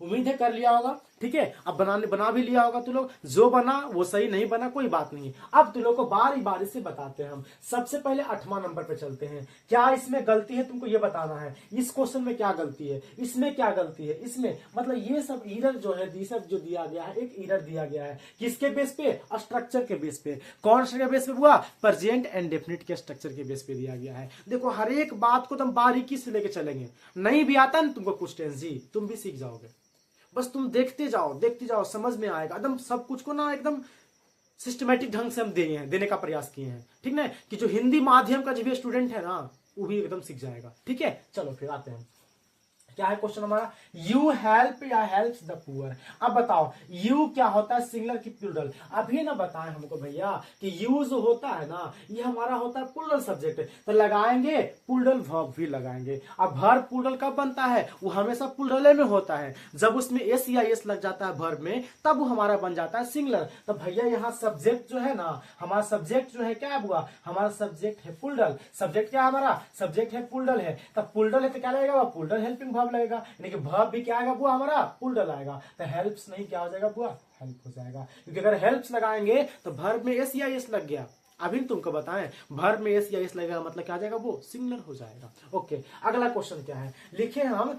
उम्मीद है कर लिया होगा। ठीक है, अब बना भी लिया होगा तू लोग। जो बना वो सही, नहीं बना कोई बात नहीं। अब तू लोग को बारी बारी से बताते हैं हम। सबसे पहले 8वां नंबर पे चलते हैं। क्या इसमें गलती है तुमको ये बताना है, इस क्वेश्चन में क्या गलती है, इसमें क्या गलती है, इसमें मतलब ये सब एरर जो है, ये सब जो दिया गया है, एक एरर दिया गया है किसके बेस पे, स्ट्रक्चर के बेस पे। कौन सा बेस पे हुआ, प्रेजेंट एंड डेफिनिट के स्ट्रक्चर के बेस पे दिया गया है। देखो हर एक बात को तुम बारीकी से लेके चलेंगे। नहीं भी आता ना तुमको कुछ टेंस जी, तुम भी सीख जाओगे। बस तुम देखते जाओ, समझ में आएगा एकदम सब कुछ को ना, एकदम सिस्टमेटिक ढंग से हम देने का प्रयास किए हैं। ठीक ना, कि जो हिंदी माध्यम का जो भी स्टूडेंट है ना वो भी एकदम सीख जाएगा। ठीक है, चलो फिर आते हैं। क्या है क्वेश्चन हमारा, यू हेल्प या हेल्प्स द पुअर। अब बताओ यू क्या होता है, सिंगुलर की प्लूरल। अभी ना बताएं हमको भैया कि यू जो होता है ना ये हमारा होता है प्लूरल सब्जेक्ट, तो लगाएंगे प्लूरल वर्ब भी लगाएंगे। अब वर्ब प्लूरल कब बनता है, वो हमेशा प्लूरल में होता है। जब उसमें एस या एस लग जाता है वर्ब में तब वो हमारा बन जाता है सिंगुलर। तो भैया यहाँ सब्जेक्ट जो है ना, हमारा सब्जेक्ट जो है क्या हुआ, हमारा सब्जेक्ट है प्लूरल। सब्जेक्ट क्या हमारा, सब्जेक्ट है प्लूरल है। तब प्लूरल है तो क्या लगेगा, प्लूरल हेल्पिंग वर्ब लगेगा, यानी कि वर्ब भी क्या आएगा बुआ हमारा प्लूरल आएगा। तो हेल्प्स नहीं क्या हो जाएगा बुआ, हेल्प हो जाएगा। क्योंकि अगर हेल्प्स लगाएंगे तो वर्ब में एस या एस लग गया। अभी तुमको बताएं वर्ब में एस या एस लगेगा मतलब क्या आ जाएगा, वो सिंगुलर हो जाएगा। ओके, अगला क्वेश्चन क्या है, लिखे हम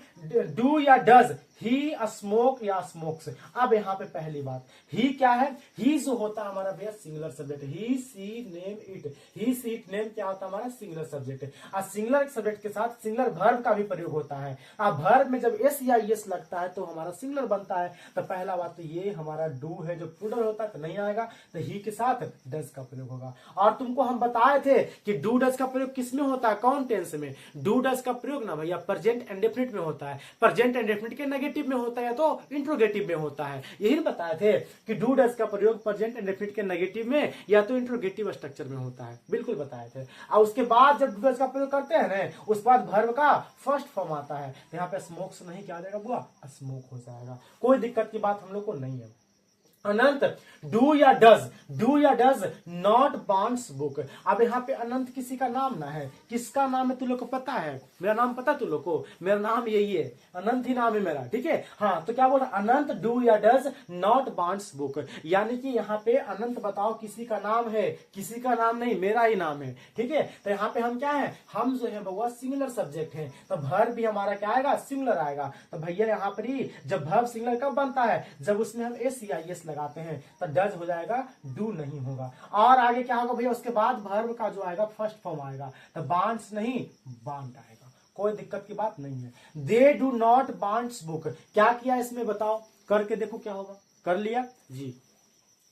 डू या डज ही स्मोक या स्मोक्स। अब यहाँ पे पहली बात, ही क्या है, ही जो होता है हमारा भैया singular subject, he she name it, he she it name क्या होता है हमारा सिंगुलर सब्जेक्ट। और सिंगुलर सब्जेक्ट के साथ सिंगुलर वर्ब का भी प्रयोग होता है। अब वर्ब में जब एस या एस लगता है तो हमारा सिंगुलर बनता है। तो पहला बात तो ये हमारा डू है जो प्लूरल होता है तो नहीं आएगा, तो ही के साथ डज का प्रयोग होगा। और तुमको हम बताए थे कि डू डज का प्रयोग किसमें होता है, कौन टेंस में। डू डज का प्रयोग ना भैया प्रेजेंट एंड डेफिनिट में होता है। प्रेजेंट एंड डेफिनिट के नेगेटिव में होता है या तो इंट्रोगेटिव में होता है। यही बताए थे कि डू डज का प्रयोग प्रेजेंट एंड डेफिनिट के नेगेटिव में या तो इंट्रोगेटिव स्ट्रक्चर में होता है, बिल्कुल बताए थे। और उसके बाद जब डू डज का प्रयोग करते हैं ना उस बाद वर्ब का फर्स्ट फॉर्म आता है, यहाँ पे स्मोक्स नहीं क्या आ जाएगा बुआ, स्मोक हो जाएगा। कोई दिक्कत की बात हम लोग को नहीं है। अनंत डू या डज नॉट बांट्स बुक। अब यहाँ पे अनंत किसी का नाम ना है, किसका नाम है तू लोग को पता है? मेरा नाम पता तू लोग को? मेरा नाम यही है, अनंत ही नाम है मेरा, ठीक है। हाँ, तो क्या बोल रहा, अनंत डू या डज नॉट बांट्स बुक, यानी कि यहाँ पे अनंत बताओ किसी का नाम है, किसी का नाम नहीं, मेरा ही नाम है, ठीक है। तो यहाँ पे हम क्या है, हम जो है बउआ सिंगुलर सब्जेक्ट है, तो वर्ब भी हमारा क्या आएगा, सिंगुलर आएगा। तो भैया यहाँ पर ही जब वर्ब सिंगुलर कब बनता है, जब उसमें हम एस या एस लगाते हैं, तो डज हो जाएगा, डू नहीं होगा। और आगे क्या होगा भैया, उसके बाद वर्ब का जो आएगा फर्स्ट फॉर्म आएगा, तो बांट्स नहीं बांट आएगा, कोई दिक्कत की बात नहीं है। दे डू नॉट बांट्स बुक, क्या किया इसमें बताओ, करके देखो क्या होगा, कर लिया जी।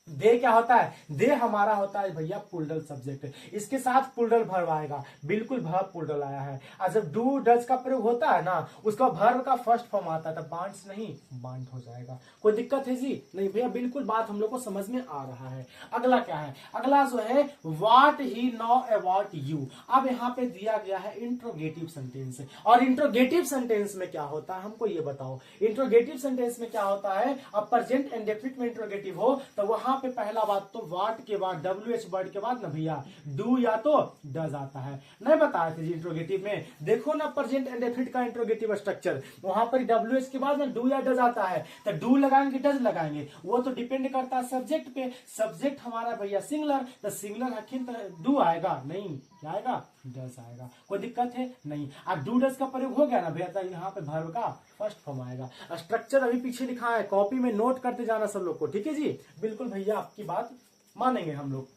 दे क्या होता है, दे हमारा होता है भैया पुल्डल सब्जेक्ट, इसके साथ पुल्डल वर्ब आएगा, बिल्कुल वर्ब पुल्डल आया है। और जब डू डज का प्रयोग होता है ना, उसका वर्ब का फर्स्ट फॉर्म आता है, तब बांट्स नहीं बांट हो जाएगा। कोई दिक्कत है जी? नहीं भैया, बिल्कुल बात हम लोग को समझ में आ रहा है। अगला क्या है, अगला जो है what he know about you. अब यहाँ पे दिया गया है इंट्रोगेटिव सेंटेंस, और इंट्रोगेटिव सेंटेंस में क्या होता है हमको ये बताओ। इंट्रोगेटिव सेंटेंस में क्या होता है, अब प्रेजेंट इंडेफिनिट में इंट्रोगेटिव हो तो वहां पे पहला बात तो व्हाट के बाद WH वर्ड के बाद ना भैया डू या तो डज आता है। नहीं बताया था जी इंट्रोगेटिव में, देखो ना प्रेजेंट इंडेफिनिट का इंट्रोगेटिव स्ट्रक्चर, वहां पर WH के बाद ना डू या डज आता है, तो डू लगाएंगे डज लगाएंगे, वो तो डिपेंड करता है सब्जेक्ट पे। सब्जेक्ट हमारा भैया सिंगुलर, तो सिंगुलर रखें तो डू आएगा, नहीं क्या आएगा, डज आएगा। कोई दिक्कत है नहीं। अब डू डज का प्रयोग हो गया ना भैया, तो यहाँ पे वर्ब का फर्स्ट फॉर्म आएगा। स्ट्रक्चर अभी पीछे लिखा है, कॉपी में नोट करते जाना सब लोग को, ठीक है जी। बिल्कुल भैया आपकी बात मानेंगे हम लोग।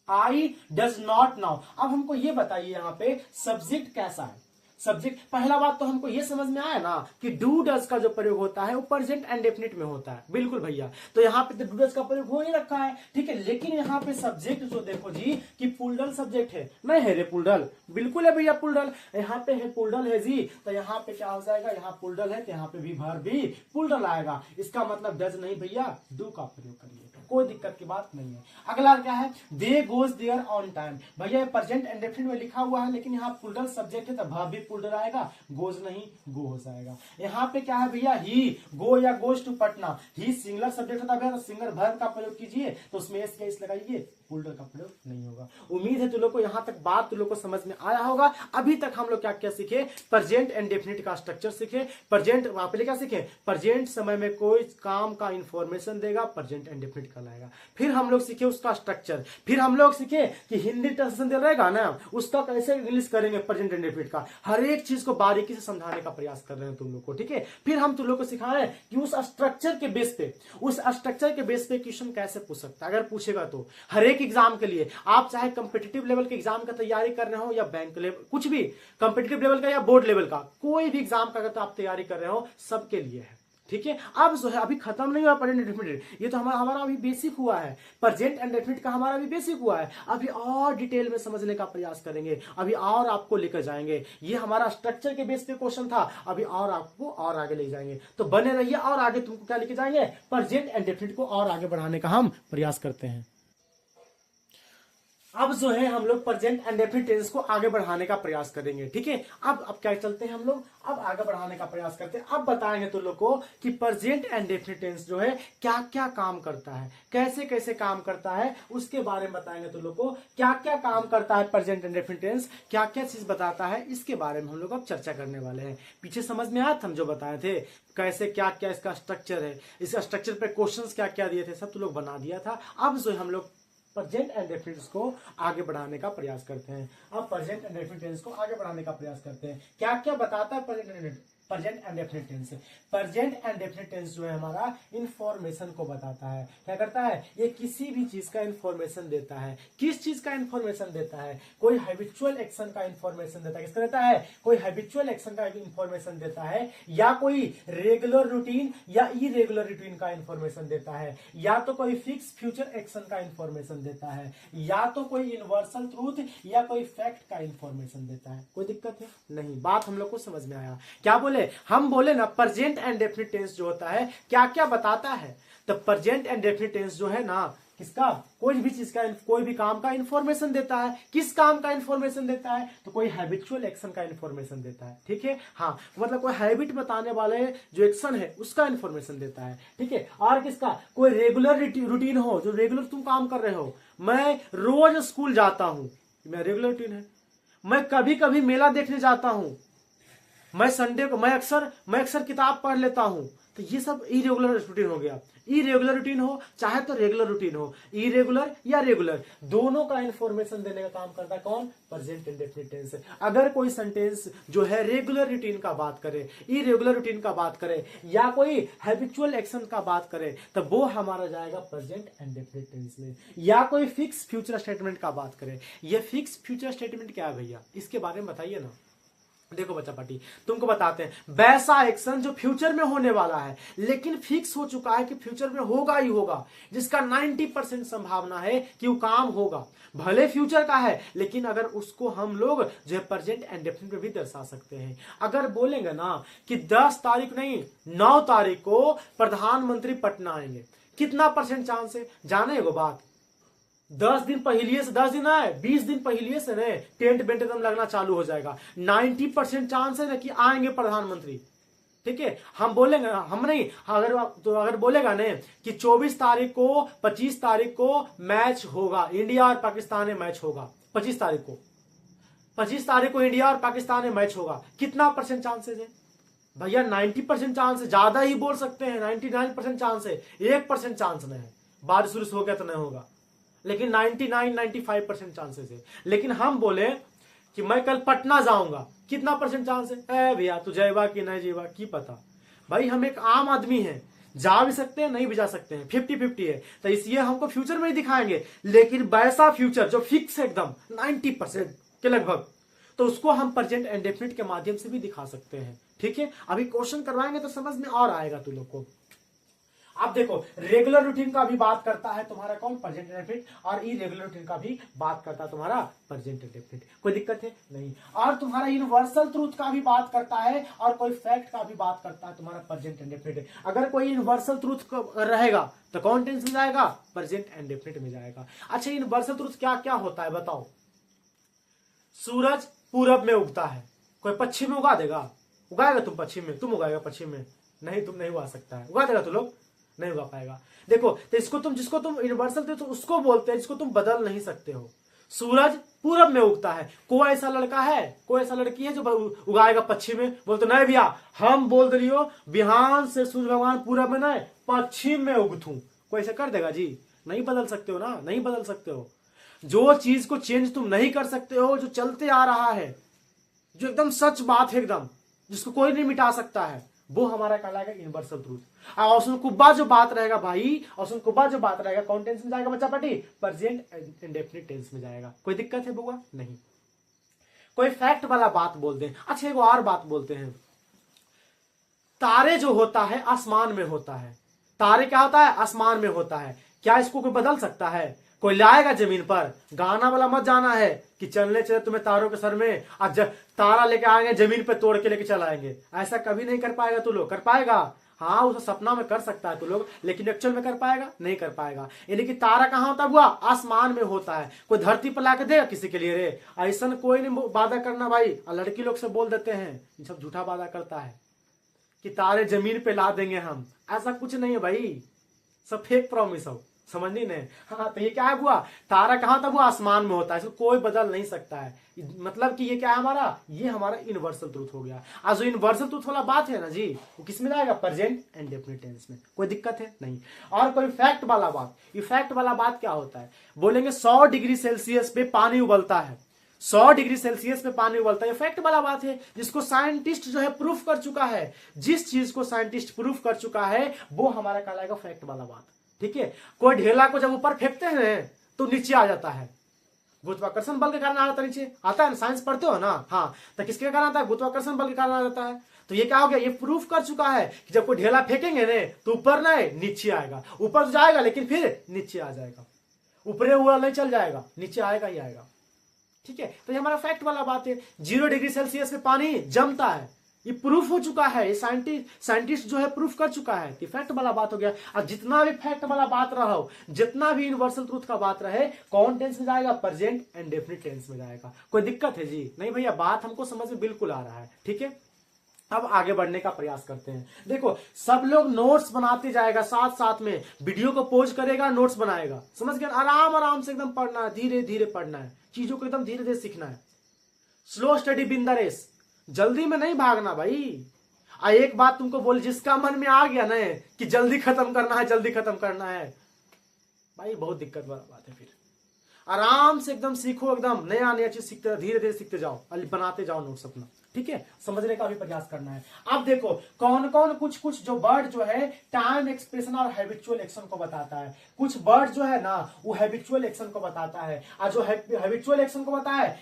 आई डज नॉट नाउ, अब हमको ये बताइए यहाँ पे सब्जेक्ट कैसा है। सब्जेक्ट, पहला बात तो हमको ये समझ में आया ना कि डू डज का जो प्रयोग होता है वो प्रेजेंट इंडेफिनिट में होता है, बिल्कुल भैया। तो यहाँ पे तो डू डज का प्रयोग हो ही रखा है, ठीक है। लेकिन यहाँ पे सब्जेक्ट जो देखो जी कि पुल्डल सब्जेक्ट है, नहीं है रे पुल्डल, बिल्कुल है भैया पुल्डल, यहाँ पे है पुल्डल है जी। तो यहाँ पे क्या हो जाएगा, यहाँ पुल्डल है तो यहाँ पे भी वर्ब भी पुल्डल आएगा। इसका मतलब डज नहीं भैया, डू का प्रयोग करिए, कोई दिक्कत की बात नहीं है। अगला क्या है, दे गोज देयर ऑन टाइम, भैया प्रेजेंट इंडेफिनिट में लिखा हुआ है, लेकिन यहाँ पुल्डल सब्जेक्ट है तो वर्ब भी पुल्डल आएगा, गोज नहीं गो हो जाएगा। यहाँ पे क्या है भैया, ही गो या goes to Patna, he singular subject होता है, तो सिंगुलर वर्ब का प्रयोग कीजिए, तो उसमें एस केस लगाइए, पुल्डल का प्रयोग नहीं होगा। उम्मीद है तुम लोग को यहाँ तक बात तुम लोग को समझ में आया होगा। अभी तक हम लोग क्या क्या सीखे, प्रेजेंट इंडेफिनिट का स्ट्रक्चर सीखे, प्रेजेंट वहां पे क्या सीखे, प्रेजेंट समय में कोई काम का इंफॉर्मेशन देगा, प्रेजेंट इंडेफिनिट कहलाएगा। फिर हम लोग सीखे उसका स्ट्रक्चर, फिर हम लोग सीखे कि हिंदी ट्रांसलेशन दे रहेगा ना, उसका कैसे इंग्लिश करेंगे प्रेजेंट इंडेफिनिट का, हर एक चीज को बारीकी से समझाने का प्रयास कर रहे हैं तुम लोग को, ठीक है। फिर हम तुम लोग को सिखाए कि उस स्ट्रक्चर के बेस पे, उस स्ट्रक्चर के बेस पे क्वेश्चन कैसे पूछ सकता है, अगर पूछेगा तो हर एक एग्जाम के लिए, आप चाहे कंपिटिटिव लेवल के एग्जाम का तैयारी कर रहे हो या बैंक लेवल, कुछ भी कंपिटिटिव लेवल का या बोर्ड लेवल का, कोई भी एग्जाम का अगर तो आप तैयारी कर रहे हो, सबके लिए है, ठीक है। अब जो है अभी खत्म नहीं हुआ प्रेजेंट इंडेफिनिट, ये तो हमारा अभी बेसिक हुआ है, प्रेजेंट इंडेफिनिट का हमारा अभी बेसिक हुआ है। अभी और डिटेल में समझने का प्रयास करेंगे, अभी और आपको लेकर जाएंगे। ये हमारा स्ट्रक्चर के बेस पे क्वेश्चन था, अभी और आपको और आगे ले जाएंगे, तो बने रहिए। और आगे तुमको क्या लेके जाएंगे, प्रेजेंट इंडेफिनिट को और आगे बढ़ाने का हम प्रयास करते हैं। अब जो है हम लोग प्रेजेंट इंडेफिनिट टेंस को आगे बढ़ाने का प्रयास करेंगे, ठीक है। अब क्या चलते हैं हम लोग, अब आगे बढ़ाने का प्रयास करते हैं। अब बताएंगे तुम लोग को कि प्रेजेंट इंडेफिनिट टेंस जो है क्या क्या काम करता है, कैसे कैसे काम करता है, उसके बारे में बताएंगे तुम लोग को। क्या क्या काम करता है प्रेजेंट इंडेफिनिट टेंस, क्या क्या चीज बताता है, इसके बारे में हम लोग अब चर्चा करने वाले हैं। पीछे समझ में आया हम जो बताए थे, कैसे क्या क्या इसका स्ट्रक्चर है, इस स्ट्रक्चर पे क्वेश्चंस क्या क्या दिए थे, सब तुम लोग बना दिया था। अब जो हम लोग प्रेजेंट इंडेफिनिट को आगे बढ़ाने का प्रयास करते हैं। अब प्रेजेंट इंडेफिनिट टेंस को आगे बढ़ाने का प्रयास करते हैं। क्या क्या बताता है present indefinite tense. Present indefinite tense जो है हमारा इंफॉर्मेशन को बताता है। क्या करता है, ये किसी भी चीज का इंफॉर्मेशन देता है। किस चीज का इंफॉर्मेशन देता है, कोई हैबिचुअल एक्शन का इंफॉर्मेशन देता है। किसका देता है, कोई हैबिचुअल एक्शन का इंफॉर्मेशन देता है, या कोई रेगुलर रूटीन या इरेगुलर रूटीन का इंफॉर्मेशन देता है, या तो कोई फिक्स फ्यूचर एक्शन का इंफॉर्मेशन देता है, या तो कोई यूनिवर्सल ट्रूथ या कोई फैक्ट का इंफॉर्मेशन देता है। कोई दिक्कत है नहीं, बात हम लोग को समझ में आया। क्या बोले, हम बोले ना प्रेजेंट इंडेफिनिट टेंस जो होता है क्या क्या बताता है। तो प्रेजेंट इंडेफिनिट टेंस जो है ना किसका? कोई भी चीज का, कोई भी काम का इंफॉर्मेशन देता है। किस काम का इंफॉर्मेशन देता है? तो कोई हैबिचुअल एक्शन का इंफॉर्मेशन देता है। ठीक है, हाँ, मतलब कोई हैबिट बताने वाले जो एक्शन है उसका इंफॉर्मेशन देता है। ठीक है, और किसका? कोई रेगुलर रूटीन हो, जो रेगुलर तुम काम कर रहे हो। मैं रोज स्कूल जाता हूं, मेरा रेगुलर रूटीन है। मैं कभी कभी मेला देखने जाता हूं, मैं संडे को मैं अक्सर किताब पढ़ लेता हूं। तो ये सब इरेगुलर रूटीन हो गया। इरेगुलर रूटीन हो चाहे तो रेगुलर रूटीन हो, इरेगुलर या रेगुलर, दोनों का इंफॉर्मेशन देने का काम करता है कौन? Present indefinite tense. अगर कोई सेंटेंस जो है रेगुलर रूटीन का बात करे, इरेगुलर रूटीन का बात करे, या कोई हैबिचुअल एक्शन का बात करे, तो वो हमारा जाएगा प्रेजेंट इंडेफिनिट टेंस में। या कोई फिक्स फ्यूचर स्टेटमेंट का बात करे। ये फिक्स फ्यूचर स्टेटमेंट क्या है भैया, इसके बारे में बताइए ना। देखो बच्चा पार्टी, तुमको बताते हैं, वैसा एक्शन जो फ्यूचर में होने वाला है लेकिन फिक्स हो चुका है कि फ्यूचर में होगा ही होगा, जिसका 90% संभावना है कि वो काम होगा, भले फ्यूचर का है, लेकिन अगर उसको हम लोग जो है प्रेजेंट एंड डेफिनेट में भी दर्शा सकते हैं। अगर बोलेंगे ना कि 10 तारीख नहीं 9 तारीख को प्रधानमंत्री पटना आएंगे, कितना परसेंट चांस है? जाने वो बात 10 दिन पहले से, 10 दिन है 20 दिन पहले से ने टेंट बेंट एकदम लगना चालू हो जाएगा। 90% चांस है ना कि आएंगे प्रधानमंत्री। ठीक है, हम बोलेंगे, हम नहीं, अगर बोलेगा ने कि 24 तारीख को 25 तारीख को मैच होगा, इंडिया और पाकिस्तान में मैच होगा, 25 तारीख को इंडिया और पाकिस्तान में मैच होगा, कितना परसेंट चांसेस है भैया? 90% चांस है, ज्यादा ही बोल सकते हैं, 99% चांस है, 1% चांस नहीं है, बारिश वारिश हो गया तो नहीं होगा, लेकिन 99-95% चांसेस है। लेकिन हम बोले कि मैं कल पटना जाऊंगा, कितना परसेंट चांस है? भैया तू जाएगा कि नहीं जाएगा की पता। भाई हम एक आम आदमी हैं, जा भी सकते हैं नहीं भी जा सकते हैं, 50-50 है। तो इसलिए हमको फ्यूचर में ही दिखाएंगे, लेकिन वैसा फ्यूचर जो फिक्स है एकदम 90% के लगभग, तो उसको हम प्रेजेंट इंडेफिनिट के माध्यम से भी दिखा सकते हैं। ठीक है, अभी क्वेश्चन करवाएंगे तो समझ में और आएगा तुम लोग को। अब देखो, रेगुलर रूटीन का भी बात करता है तुम्हारा कौन? प्रेजेंट इंडेफिनिट, और इरेगुलर रूटीन का भी बात करता है तुम्हारा प्रेजेंट इंडेफिनिट। कोई दिक्कत है? नहीं। और तुम्हारा यूनिवर्सल ट्रूथ का भी बात करता है, और कोई फैक्ट का भी बात करता है तुम्हारा प्रेजेंट इंडेफिनिट। अगर कोई यूनिवर्सल ट्रूथ रहेगा तो कौन टेंस में जाएगा? प्रेजेंट इंडेफिनिट में जाएगा। अच्छा, यूनिवर्सल ट्रूथ क्या क्या होता है बताओ? सूरज पूरब में उगता है, कोई पश्चिम में उगा देगा? उगाएगा तुम पश्चिम में? तुम उगाएगा पश्चिम में? नहीं, तुम नहीं उगा सकता है। उगा देगा तुम लोग? नहीं उगा पाएगा। देखो, तो इसको तुम, जिसको तुम यूनिवर्सल थे तो उसको बोलते हैं, जिसको तुम बदल नहीं सकते हो। सूरज पूरब में उगता है, कोई ऐसा लड़का है, कोई ऐसा लड़की है जो उगाएगा पश्चिम में? बोलते नहीं भैया, हम बोल रही हो बिहान से सूर्य भगवान पूरब में नहीं पश्चिम में उगतू। कोई ऐसा कर देगा जी? नहीं बदल सकते हो ना, नहीं बदल सकते हो। जो चीज को चेंज तुम नहीं कर सकते हो, जो चलते आ रहा है, जो एकदम सच बात है एकदम, जिसको कोई नहीं मिटा सकता है, वो हमारा कहलाएगा यूनिवर्सल ट्रूथ। और कुब्बा जो बात रहेगा भाई, और कुब्बा जो बात रहेगा कौन टेंस में जाएगा बच्चा पार्टी? प्रेजेंट इंडेफिनिट टेंस में जाएगा। कोई दिक्कत है बुआ? नहीं। कोई फैक्ट वाला बात बोलते हैं। अच्छा, एक और बात बोलते हैं, तारे जो होता है आसमान में होता है। तारे क्या होता है? आसमान में होता है। क्या इसको कोई बदल सकता है? कोई लाएगा जमीन पर? गाना वाला मत जाना है कि चलने चले तुम्हें तारों के सर में, आज तारा लेके आएंगे जमीन पे तोड़ के लेके चल आएंगे। ऐसा कभी नहीं कर पाएगा तू लोग। कर पाएगा? हाँ, उसे सपना में कर सकता है तू लोग, लेकिन एक्चुअल में कर पाएगा? नहीं कर पाएगा। यानी कि तारा कहाँ होता हुआ? आसमान में होता है। कोई धरती पर लाके देगा किसी के लिए? रे ऐसा कोई नहीं वादा करना भाई। और लड़की लोग से बोल देते हैं, ये सब झूठा वादा करता है कि तारे जमीन पे ला देंगे हम। ऐसा कुछ नहीं है भाई, सब फेक प्रॉमिस हो, समझनी नहीं। हाँ, तो ये क्या है हुआ? तारा कहाँ था? वो आसमान में होता है, इसको कोई बदल नहीं सकता है। मतलब कि ये क्या है हमारा? ये हमारा यूनिवर्सल ट्रूथ हो गया। आज जो यूनिवर्सल ट्रूथ वाला बात है ना जी, वो किस में जाएगा? प्रेजेंट इंडेफिनिट टेंस में। कोई दिक्कत है? नहीं। और कोई फैक्ट वाला बात, ये फैक्ट वाला बात क्या होता है? बोलेंगे 100 डिग्री सेल्सियस पे पानी उबलता है, 100 डिग्री सेल्सियस पे पानी उबलता है। ये फैक्ट वाला बात है, जिसको साइंटिस्ट जो है प्रूफ कर चुका है। जिस चीज को साइंटिस्ट प्रूफ कर चुका है वो हमारा कहलाएगा फैक्ट वाला बात। ठीक है, कोई ढेला को जब ऊपर फेंकते हैं तो नीचे आ जाता है, गुरुत्वाकर्षण बल के कारण आता है, नीचे आता है ना, साइंस पढ़ते हो ना। हाँ, तो किसके कारण आता है? गुरुत्वाकर्षण बल के कारण आ जाता है। तो ये क्या हो गया? ये प्रूफ कर चुका है कि जब कोई ढेला फेंकेंगे ने तो ऊपर ना नीचे आएगा। ऊपर तो जाएगा लेकिन फिर नीचे आ जाएगा, ऊपरे हुआ नहीं चल जाएगा, नीचे आएगा ही आएगा। ठीक है, तो ये हमारा फैक्ट वाला बात है। 0 डिग्री सेल्सियस पे पानी जमता है, ये प्रूफ हो चुका है, ये साइंटिस्ट जो है प्रूफ कर चुका है कि फैक्ट वाला बात हो गया। और जितना भी फैक्ट वाला बात रहा हो, जितना भी यूनिवर्सल ट्रूथ का बात रहे, कौन टेंस में जाएगा? प्रेजेंट एंड डेफिनिट टेंस में जाएगा। कोई दिक्कत है जी? नहीं भैया, बात हमको समझ में बिल्कुल आ रहा है। ठीक है, अब आगे बढ़ने का प्रयास करते हैं। देखो, सब लोग नोट्स बनाते जाएगा, साथ साथ में वीडियो को पॉज करेगा, नोट्स बनाएगा। समझ गया? आराम आराम से एकदम पढ़ना है, धीरे धीरे पढ़ना है, चीजों को एकदम धीरे धीरे सीखना है। Slow study win the race, जल्दी में नहीं भागना भाई। एक बात तुमको बोल, जिसका मन में आ गया ना कि जल्दी खत्म करना है, जल्दी खत्म करना है, भाई बहुत दिक्कत वाला बात है। फिर आराम से एकदम सीखो, एकदम नया नया चीज सीखते, धीरे धीरे सीखते जाओ, बनाते जाओ नोट्स अपना। ठीक है, समझने का भी प्रयास करना है। अब देखो, कौन कौन कुछ जो वर्ड जो है टाइम एक्सप्रेशन और हैबिचुअल एक्शन को बताता है। कुछ वर्ड जो है ना वो हैबिचुअल एक्शन को बताता है, और जो हैबिचुअल एक्शन को बताया है,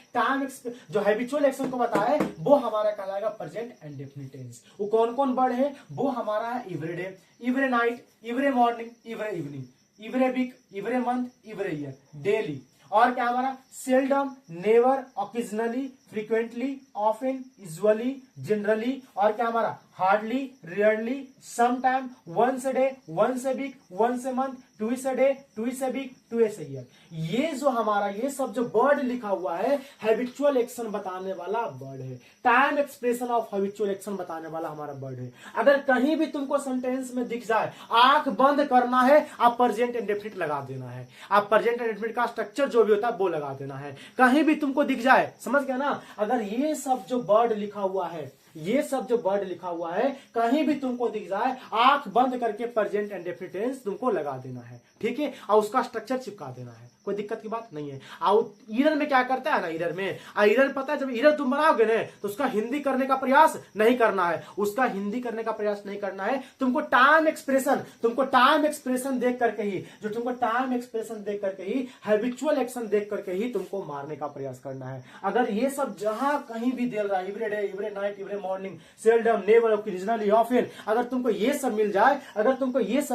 जो हैबिचुअल एक्शन को बताया है वो हमारा कहलाएगा प्रेजेंट एंड डेफिनिट टेंस। वो कौन कौन वर्ड है? वो हमारा है everyday, every night, every morning, every evening, every week, every month, every year, daily. और क्या हमारा? Seldom, never, occasionally, frequently, often, usually, generally. और क्या हमारा? Hardly, rarely, sometime, once a day, once a week, once a month, twice a day, twice a week, twice a year. ये जो हमारा ये सब जो वर्ड लिखा हुआ है हैबिचुअल एक्शन बताने वाला वर्ड है, time expression of habitual action बताने वाला हमारा वर्ड है। अगर कहीं भी तुमको सेंटेंस में दिख जाए, आंख बंद करना है, आप प्रेजेंट एंड डेफिनिट लगा देना है। आप प्रेजेंट एंड डेफिनिट का स्ट्रक्चर जो भी होता है वो लगा देना है। कहीं भी तुमको दिख जाए, समझ गया ना? अगर ये सब जो वर्ड लिखा हुआ है, ये सब जो वर्ड लिखा हुआ है, कहीं भी तुमको दिख जाए, आंख बंद करके प्रेजेंट एंड डेफिनिट टेंस तुमको लगा देना है। ठीक है, और उसका स्ट्रक्चर चिपका देना है। कोई दिक्कत की बात नहीं है। और ईरर में क्या करता है ना, ईरर में ईरर पता है, जब ईरर तुम बनाओगे ना तो उसका हिंदी करने का प्रयास नहीं करना है। उसका हिंदी करने का प्रयास नहीं करना है। तुमको टाइम एक्सप्रेशन देख करके ही, जो तुमको टाइम एक्सप्रेशन देख करके ही, हैबिचुअल एक्शन देख करके ही तुमको मारने का प्रयास करना है। अगर ये सब जहां कहीं भी दे रहा है, every day, every night, every morning, seldom, never, occasionally, often, अगर तुमको ये सब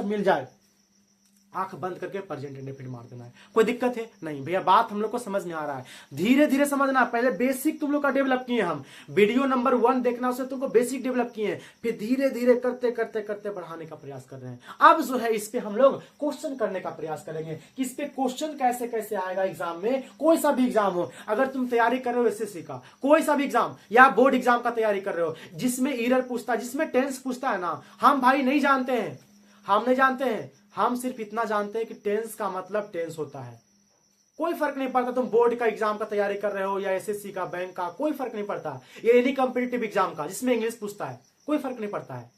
मिल जाए, आंख बंद करके प्रेजेंट एंड डेफिनिट मार देना है। कोई दिक्कत है? नहीं भैया, बात हम लोग को समझ में आ रहा है। धीरे धीरे समझना। पहले बेसिक तुम लोग का डेवलप किए हम, वीडियो नंबर 1 देखना, उससे तुमको बेसिक डेवलप किए, फिर धीरे धीरे करते करते करते बढ़ाने का प्रयास कर रहे हैं। अब जो है इस पे हम लोग क्वेश्चन करने का प्रयास करेंगे कि इस पे क्वेश्चन कैसे कैसे आएगा एग्जाम में। कोई सा भी एग्जाम हो, अगर तुम तैयारी कर रहे हो एसएससी का, कोई सा भी एग्जाम या बोर्ड एग्जाम का तैयारी कर रहे हो, जिसमें ईरर पूछता है, जिसमें टेंस पूछता है ना, हम भाई नहीं जानते हैं, हम नहीं जानते हैं। हम सिर्फ इतना जानते हैं कि टेंस का मतलब टेंस होता है। कोई फर्क नहीं पड़ता तुम बोर्ड का एग्जाम का तैयारी कर रहे हो या एसएससी का, बैंक का, कोई फर्क नहीं पड़ता। ये एनी कॉम्पिटिटिव एग्जाम का जिसमें इंग्लिश पूछता है, कोई फर्क नहीं पड़ता है।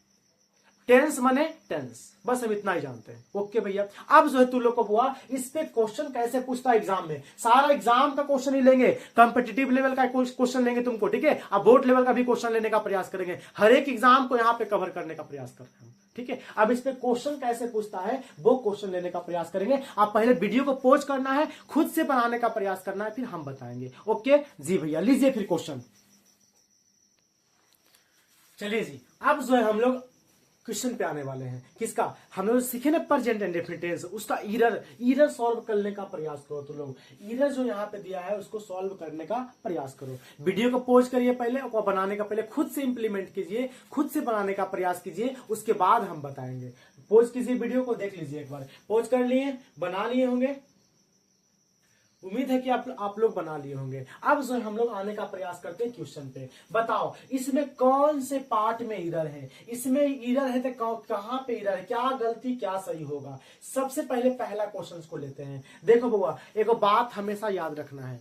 टेंस माने टेंस, बस हम इतना ही जानते हैं। ओके भैया, अब जो है तुम लोग को हुआ इस पे क्वेश्चन कैसे पूछता है एग्जाम में। सारा एग्जाम का क्वेश्चन ही लेंगे, कॉम्पिटिटिव लेवल का क्वेश्चन लेंगे तुमको, ठीक है। अब बोर्ड लेवल का भी क्वेश्चन लेने का प्रयास करेंगे। हर एक एग्जाम को यहाँ पे कवर करने का प्रयास कर रहे हैं, ठीक है। अब इस पे क्वेश्चन कैसे पूछता है वो क्वेश्चन लेने का प्रयास करेंगे। आप पहले वीडियो को पॉज करना है, खुद से बनाने का प्रयास करना है, फिर हम बताएंगे। ओके जी भैया, लीजिए फिर क्वेश्चन। चलिए जी, अब जो है हम लोग क्वेश्चन पे आने वाले हैं। किसका? हम लोग सीखे ना प्रेजेंट एंड डेफिनिट टेंस, उसका ईरर सॉल्व करने का प्रयास करो। तो लोग ईरर जो यहाँ पे दिया है उसको सॉल्व करने का प्रयास करो। वीडियो को पॉज करिए पहले, और बनाने का पहले खुद से इंप्लीमेंट कीजिए, खुद से बनाने का प्रयास कीजिए, उसके बाद हम बताएंगे। पॉज कीजिए, वीडियो को देख लीजिए एक बार। पॉज कर लिए, बना लिए होंगे, उम्मीद है कि आप लोग बना लिए होंगे। अब जो हम लोग आने का प्रयास करते हैं क्वेश्चन पे। बताओ इसमें कौन से पार्ट में एरर है, इसमें एरर है तो कहां पे एरर है, क्या गलती क्या सही होगा। सबसे पहले पहला क्वेश्चन को लेते हैं। देखो बउआ, एक बात हमेशा याद रखना है,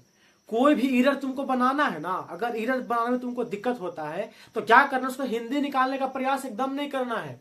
कोई भी एरर तुमको बनाना है ना, अगर एरर बनाने में तुमको दिक्कत होता है तो क्या करना, उसको हिंदी निकालने का प्रयास एकदम नहीं करना है।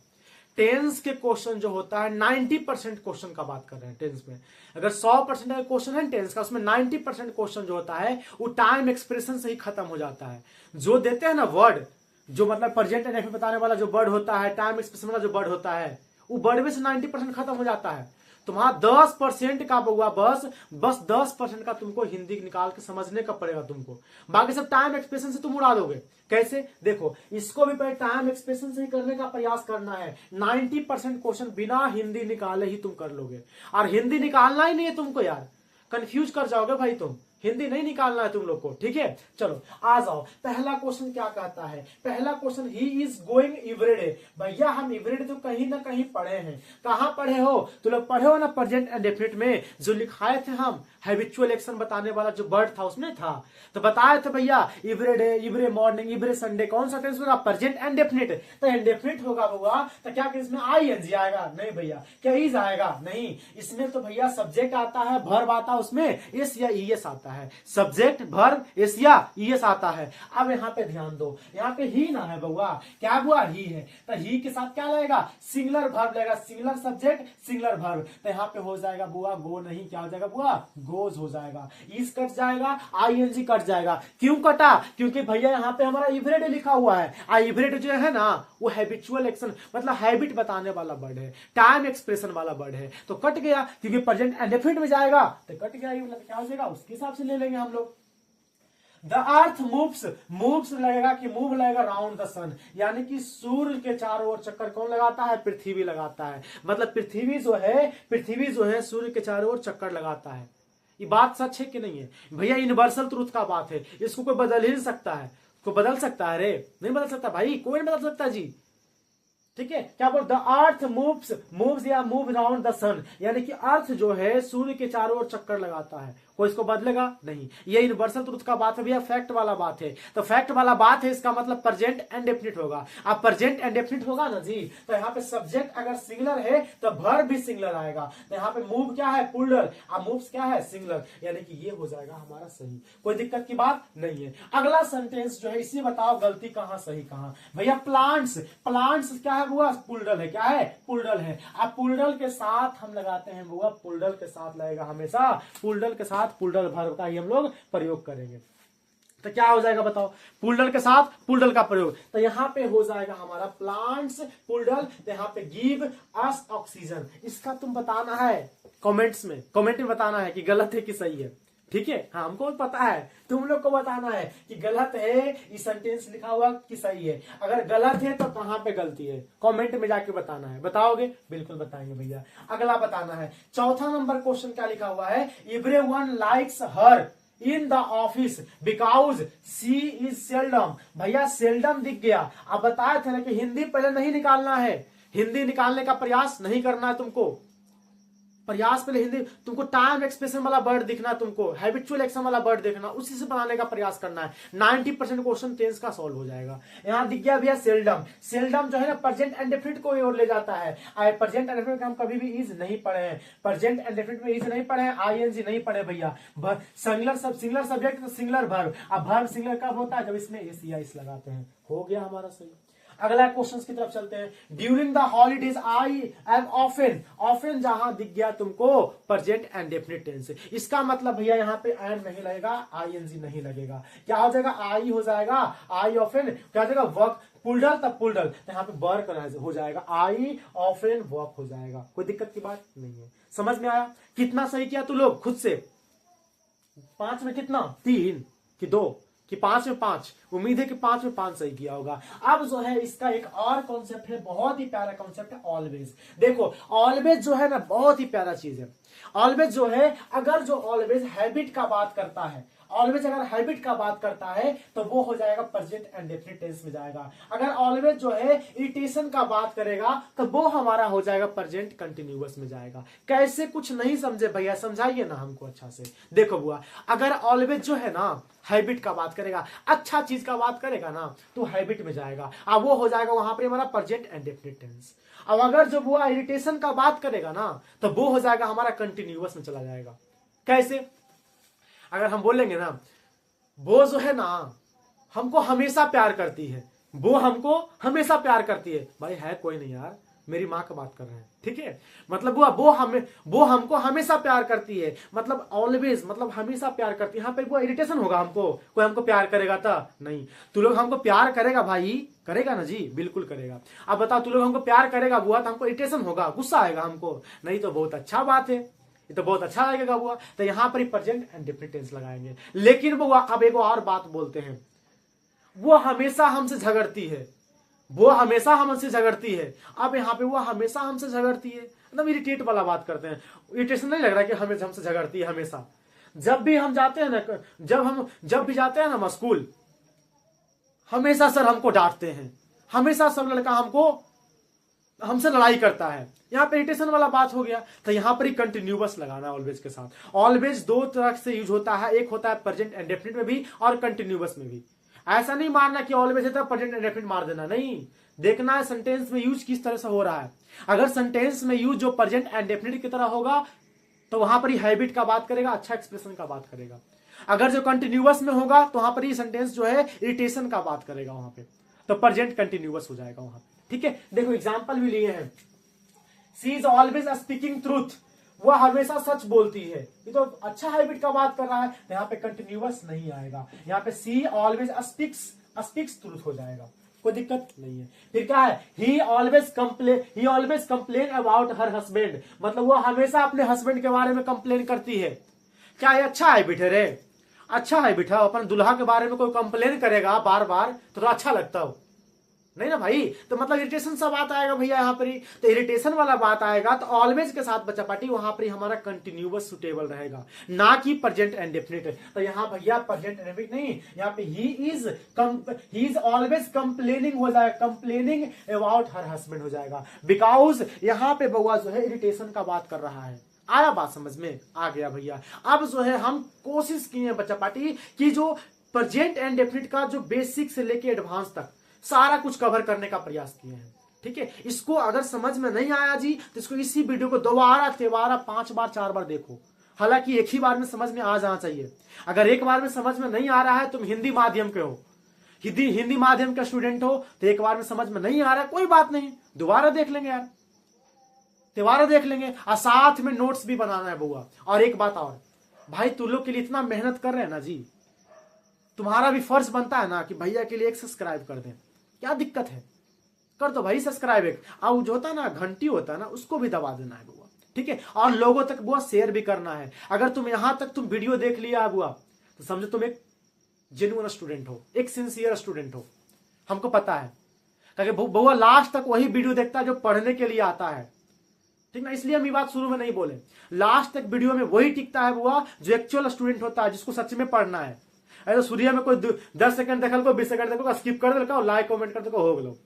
टेंस के क्वेश्चन जो होता है 90% क्वेश्चन का बात कर रहे हैं टेंस में। अगर 100% का क्वेश्चन है टेंस का, उसमें 90% क्वेश्चन जो होता है वो टाइम एक्सप्रेशन से ही खत्म हो जाता है। जो देते हैं ना वर्ड, जो मतलब प्रेजेंट एंड डेफिनिट बताने वाला जो वर्ड होता है, टाइम एक्सप्रेशन वाला जो वर्ड होता है, वो वर्ड में से 90% खत्म हो जाता है। तुम्हारा 10% का हुआ, बस 10% का तुमको हिंदी निकाल के समझने का पड़ेगा तुमको। बाकी सब टाइम एक्सप्रेशन से तुम उड़ा दोगे। कैसे? देखो, इसको भी पहले टाइम एक्सप्रेशन से ही करने का प्रयास करना है। 90% क्वेश्चन बिना हिंदी निकाले ही तुम कर लोगे, और हिंदी निकालना ही नहीं है तुमको यार, कंफ्यूज कर जाओगे भाई तुम। हिंदी नहीं निकालना है तुम लोग को, ठीक है। चलो आ जाओ, पहला क्वेश्चन क्या कहता है, पहला question he is going everyday. भैया हम एवरीडे तो कहीं ना कहीं पढ़े हैं, कहां पढ़े हो तुम लोग, पढ़े हो ना प्रेजेंट एंड डेफिनेट में जो लिखाए थे हम हैबिचुअल एक्शन बताने वाला जो वर्ड था उसमें था, तो बताए थे भैया everyday, every morning, every Sunday, कौन सा टेंस होगा, प्रेजेंट एंड डेफिनेट। तो इंडेफिनिट होगा हुआ तो क्या इसमें आईएनजी आएगा, नहीं भैया, क्या इज आएगा, नहीं, इसमें तो भैया सब्जेक्ट आता है, वर्ब आता है, उसमें एस या ईएस आता है, सब्जेक्ट वर्ब एस या ईएस आता है। अब यहाँ पे ध्यान दो, यहाँ पे ही ना है बउआ, क्या हुआ, ही है, तो ही के साथ क्या लगेगा, सिंगुलर वर्ब लगेगा, सिंगुलर सब्जेक्ट सिंगुलर वर्ब, तो यहाँ पे हो जाएगा बुआ गो, नहीं क्या हो जाएगा बुआ, गोज हो जाएगा, इज कट जाएगा, आईएनजी कट जाएगा। क्यों कटा, क्योंकि भैया यहाँ पे हमारा एवरीडे लिखा हुआ है, एवरीडे जो है ना वो हैबिचुअल एक्शन मतलब हैबिट बताने वाला वर्ड है, टाइम एक्सप्रेशन वाला वर्ड है, तो कट गया, क्योंकि प्रेजेंट एंड डेफिनिट में जाएगा तो कट गया, मतलब क्या हो जाएगा, उसके हिसाब से ले लेंगे हम लोग। द अर्थ मूव्स, मूव्स लगेगा कि मूव लगेगा राउंड द सन, यानी कि सूर्य के चारों ओर चक्कर कौन लगाता है, पृथ्वी लगाता है, मतलब पृथ्वी जो है सूर्य के चारों ओर चक्कर लगाता है। ये बात सच है कि नहीं है भैया, यूनिवर्सल ट्रूथ का बात है, इसको कोई बदल ही नहीं सकता है, को बदल सकता है रे, नहीं बदल सकता भाई, कोई नहीं बदल सकता जी, ठीक है। क्या बोल, द अर्थ मूव्स या मूव राउंड द सन, यानी कि अर्थ जो है सूर्य के चारों ओर चक्कर लगाता है, कोई इसको बदलेगा नहीं, ये यूनिवर्सल ट्रुथ का बात है भैया, फैक्ट वाला बात है, तो फैक्ट वाला बात है, इसका मतलब प्रेजेंट एंड डेफिनिट होगा। अब प्रेजेंट एंड डेफिनिट होगा ना जी, तो यहाँ पे सब्जेक्ट अगर सिंगुलर है तो वर्ब भी सिंगुलर आएगा, तो यहाँ पे मूव क्या है, प्लूरल, अब मूव्स क्या है, सिंगुलर, यानी कि ये हो जाएगा हमारा सही, कोई दिक्कत की बात नहीं है। अगला सेंटेंस जो है इसी बताओ गलती कहाँ सही कहाँ, भैया प्लांट्स, प्लांट्स क्या है बुआ, पुल्डल है, क्या है, पुल्डल है। अब पुल्डल के साथ हम लगाते हैं बुआ, पुल्डल के साथ लगेगा हमेशा, पुल्डल के साथ पुल्डल वर्ब का ही हम लोग प्रयोग करेंगे, तो क्या हो जाएगा बताओ, पुल्डल के साथ पुल्डल का प्रयोग, तो यहाँ पे हो जाएगा हमारा प्लांट्स पुल्डल, तो यहाँ पे गिव अस ऑक्सीजन। इसका तुम बताना है कमेंट्स में, कमेंट में बताना है कि गलत है कि सही है, ठीक है। हाँ हमको पता है, तुम लोग को बताना है कि गलत है ये सेंटेंस लिखा हुआ कि सही है, अगर गलत है तो कहाँ पे गलती है, कमेंट में जाके बताना है। बताओगे, बिल्कुल बताएंगे भैया। अगला बताना है, चौथा नंबर क्वेश्चन क्या लिखा हुआ है, everyone likes her in the office because she is seldom. भैया सेल्डम दिख गया, अब बताए थे ना कि हिंदी पहले नहीं निकालना है, हिंदी निकालने का प्रयास नहीं करना है तुमको, प्रयास पहले हिंदी, तुमको टाइम एक्सप्रेशन वाला वर्ड दिखना, तुमको हैबिचुअल एक्शन वाला वर्ड देखना, उसी से बनाने का प्रयास करना है। 90% क्वेश्चन टेंस का सॉल्व हो जाएगा। यहां दिख गया भैया सेल्डम, सेल्डम जो है ना प्रेजेंट एंड डेफिनिट को ओर ले जाता है, प्रेजेंट एंड डेफिनिट हम कभी भी इज नहीं पढ़े हैं, प्रेजेंट एंड डेफिनिट में इज नहीं पढ़े हैं, आईएनजी नहीं पढ़े भैया, सिंगुलर सब्जेक्ट तो सिंगुलर वर्ब, अब वर्ब सिंगुलर कब होता है, जब इसमें एस या इस लगाते हैं, हो गया हमारा सही। अगला क्वेश्चन की तरफ चलते हैं, during the holidays I am often, often जहां दिख गया तुमको प्रेजेंट एंड डेफिनिट टेंस, इसका मतलब भैया यहाँ पे एम नहीं लगेगा, आईएनजी नहीं लगेगा, क्या हो जाएगा, आई हो जाएगा, आई ऑफन, क्या हो जाएगा, वर्क, पुल्डल तब पुल्डल, तो यहाँ पे वर्क हो जाएगा, आई ऑफन वर्क हो जाएगा, कोई दिक्कत की बात नहीं है। समझ में आया, कितना सही किया तू लोग खुद से, 5 में कितना, 3 कि 2 कि 5 में 5, उम्मीद है कि 5 में 5 सही किया होगा। अब जो है इसका एक और कॉन्सेप्ट है, बहुत ही प्यारा कॉन्सेप्ट है, ऑलवेज। देखो ऑलवेज जो है ना बहुत ही प्यारा चीज है, ऑलवेज जो है, अगर जो ऑलवेज हैबिट का बात करता है, ऑलवेज अगर हैबिट का बात करता है तो वो हो जाएगा प्रेजेंट एंड डेफिनिट टेंस में जाएगा, अगर ऑलवेज जो है इरिटेशन का बात करेगा तो वो हमारा हो जाएगा प्रेजेंट कंटिन्यूअस में जाएगा। कैसे, कुछ नहीं समझे भैया, समझाइए ना हमको अच्छा से। देखो बुआ, अगर ऑलवेज जो है ना हैबिट का बात करेगा, अच्छा चीज का बात करेगा ना, तो हैबिट में जाएगा, अब वो हो जाएगा वहां पर हमारा प्रेजेंट एंड डेफिनिट टेंस। अब अगर जो वो इरिटेशन का बात करेगा ना तो वो हो जाएगा हमारा कंटिन्यूअस में चला जाएगा। कैसे, अगर हम बोलेंगे ना वो जो है ना हमको हमेशा प्यार करती है, वो हमको हमेशा प्यार करती है, भाई है कोई नहीं यार, मेरी माँ का बात कर रहे हैं, ठीक है, मतलब वो हमको हमेशा प्यार करती है, मतलब ऑलवेज मतलब हमेशा प्यार करती है, यहाँ पे वो इरिटेशन होगा हमको, कोई हमको प्यार करेगा था नहीं, तू लोग हमको प्यार करेगा भाई, करेगा ना जी, बिल्कुल करेगा। अब बताओ तू लोग हमको प्यार करेगा बुआ तो हमको इरिटेशन होगा, गुस्सा आएगा हमको, नहीं तो बहुत अच्छा बात है, ये तो बहुत अच्छा लगेगा बुआ, तो यहां पर प्रेजेंट एंड डेफिनिट टेंस लगाएंगे। लेकिन बुआ अब एक और बात बोलते हैं, वो हमेशा हमसे झगड़ती है, वो हमेशा हमसे झगड़ती है, अब यहाँ पे वो हमेशा हमसे झगड़ती है, मतलब इरिटेट वाला बात करते हैं, इरिटेशन नहीं लग रहा कि हमसे झगड़ती है हमेशा, जब भी हम जाते हैं ना, जब भी जाते हैं ना हम स्कूल, हमेशा सर हमको डांटते हैं, हमेशा सब लड़का हमसे लड़ाई करता है। यहाँ पे इरिटेशन वाला बात हो गया, तो यहाँ पर ही कंटिन्यूअस लगाना है ऑलवेज के साथ। ऑलवेज दो तरह से यूज होता है, एक होता है प्रेजेंट इंडेफिनिट में भी और कंटिन्यूअस में भी। ऐसा नहीं मानना कि ऑलवेज है तो प्रेजेंट इंडेफिनिट मार देना, नहीं, देखना है सेंटेंस में यूज किस तरह से हो रहा है। अगर सेंटेंस में यूज जो प्रेजेंट इंडेफिनिट की तरह होगा तो वहां पर ही हैबिट का बात करेगा, अच्छा एक्सप्रेशन का बात करेगा। अगर जो कंटिन्यूअस में होगा तो वहां पर ही सेंटेंस जो है इरिटेशन का बात करेगा, वहां पे तो प्रेजेंट कंटिन्यूअस हो जाएगा वहां पे। ठीक है, देखो एग्जांपल भी लिए हैं। सी इज ऑलवेज स्पीकिंग ट्रूथ, वह हमेशा सच बोलती है, ये तो अच्छा हैबिट का बात कर रहा है, तो यहाँ पे कंटिन्यूअस नहीं आएगा, यहाँ पे सी ऑलवेज स्पीक्स ट्रूथ हो जाएगा, कोई दिक्कत नहीं है। फिर क्या है, ही always complain about her husband, मतलब वो हमेशा अपने हस्बैंड के बारे में कंप्लेन करती है। क्या ये अच्छा हैबिट है रे? अच्छा हैबिट है, अपन दुल्हा के बारे में कोई कंप्लेन करेगा बार बार तो अच्छा लगता हो नहीं ना भाई, तो मतलब इरिटेशन सा बात आएगा भैया यहाँ पर ही, तो इरिटेशन वाला बात आएगा तो ऑलवेज के साथ बच्चा पार्टी वहां पर ही हमारा कंटिन्यूअस सुटेबल रहेगा, ना कि प्रेजेंट इंडेफिनिट। तो यहाँ भैया प्रेजेंट इंडेफिनिट नहीं, यहाँ पे ही इज ऑलवेज कंप्लेनिंग हो जाएगा, कंप्लेनिंग अबाउट हर हस्बैंड हो जाएगा, बिकॉज यहाँ पे बउआ जो है इरिटेशन का बात कर रहा है। आया बात समझ में? आ गया भैया। अब जो है हम कोशिश किए हैं बच्चा पार्टी कि जो प्रेजेंट इंडेफिनिट का जो बेसिक से लेके एडवांस तक सारा कुछ कवर करने का प्रयास किए हैं। ठीक है, इसको अगर समझ में नहीं आया जी तो इसको इसी वीडियो को दोबारा 5 बार 4 बार देखो, हालांकि एक ही बार में समझ में आ जाना चाहिए। अगर एक बार में समझ में नहीं आ रहा है, तुम हिंदी माध्यम के हो, हिंदी माध्यम का स्टूडेंट हो, तो एक बार में समझ में नहीं आ रहा है कोई बात नहीं, दोबारा देख लेंगे यार, दोबारा देख लेंगे, और साथ में नोट्स भी बनाना है बुआ। और एक बात और भाई, तुम लोग के लिए इतना मेहनत कर रहे हैं ना जी, तुम्हारा भी फर्ज बनता है ना कि भैया के लिए एक सब्सक्राइब कर दें, क्या दिक्कत है, कर दो भाई सब्सक्राइब। एक और जो होता है ना घंटी होता है ना, उसको भी दबा देना है बुआ। ठीक है, और लोगों तक बुआ शेयर भी करना है। अगर तुम यहां तक तुम वीडियो देख लिया बुआ तो समझो तुम एक जेन्युइन स्टूडेंट हो, एक सिंसियर स्टूडेंट हो, हमको पता है, क्योंकि बुआ लास्ट तक वही वीडियो देखता है जो पढ़ने के लिए आता है। ठीक ना, इसलिए हम ये बात शुरू में नहीं बोले, लास्ट तक वीडियो में वही टिकता है बुआ जो एक्चुअल स्टूडेंट होता है, जिसको सच में पढ़ना है। अरे सूर्य में कोई 10 सेकंड देखल को 20 सेकंड देखो, स्किप कर देगा, लाइक कमेंट कर देगा, हो गलो,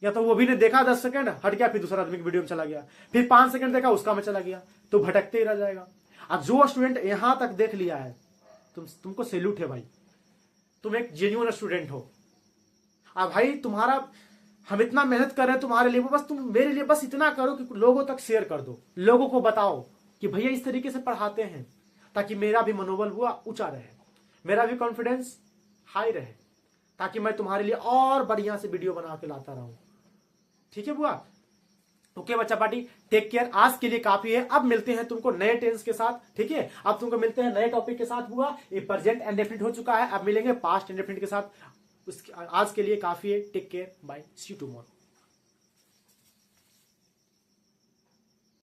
या तो वो भी ने देखा 10 सेकंड हट गया, फिर दूसरा आदमी की वीडियो में चला गया, फिर 5 सेकंड देखा उसका में चला गया, तो भटकते ही रह जाएगा। अब जो स्टूडेंट यहां तक देख लिया है, तुमको सैल्यूट है भाई, तुम एक जेन्युइन स्टूडेंट हो। अब भाई तुम्हारा, हम इतना मेहनत कर रहे हैं तुम्हारे लिए, बस तुम मेरे लिए बस इतना करो कि लोगों तक शेयर कर दो, लोगों को बताओ कि भैया इस तरीके से पढ़ाते हैं, ताकि मेरा भी मनोबल हुआ ऊंचा रहे, मेरा भी कॉन्फिडेंस हाई रहे, ताकि मैं तुम्हारे लिए और बढ़िया से वीडियो बना के लाता रहूं। ठीक है बुआ? ओके बच्चा पार्टी, टेक केयर, आज के लिए काफी है। अब मिलते हैं तुमको नए टेंस के साथ। ठीक है, अब तुमको मिलते हैं नए टॉपिक के साथ बुआ। ये प्रेजेंट इंडेफिनिट हो चुका है, अब मिलेंगे पास्ट इंडेफिनिट के साथ। आज के लिए काफी है, take care, bye, see you tomorrow.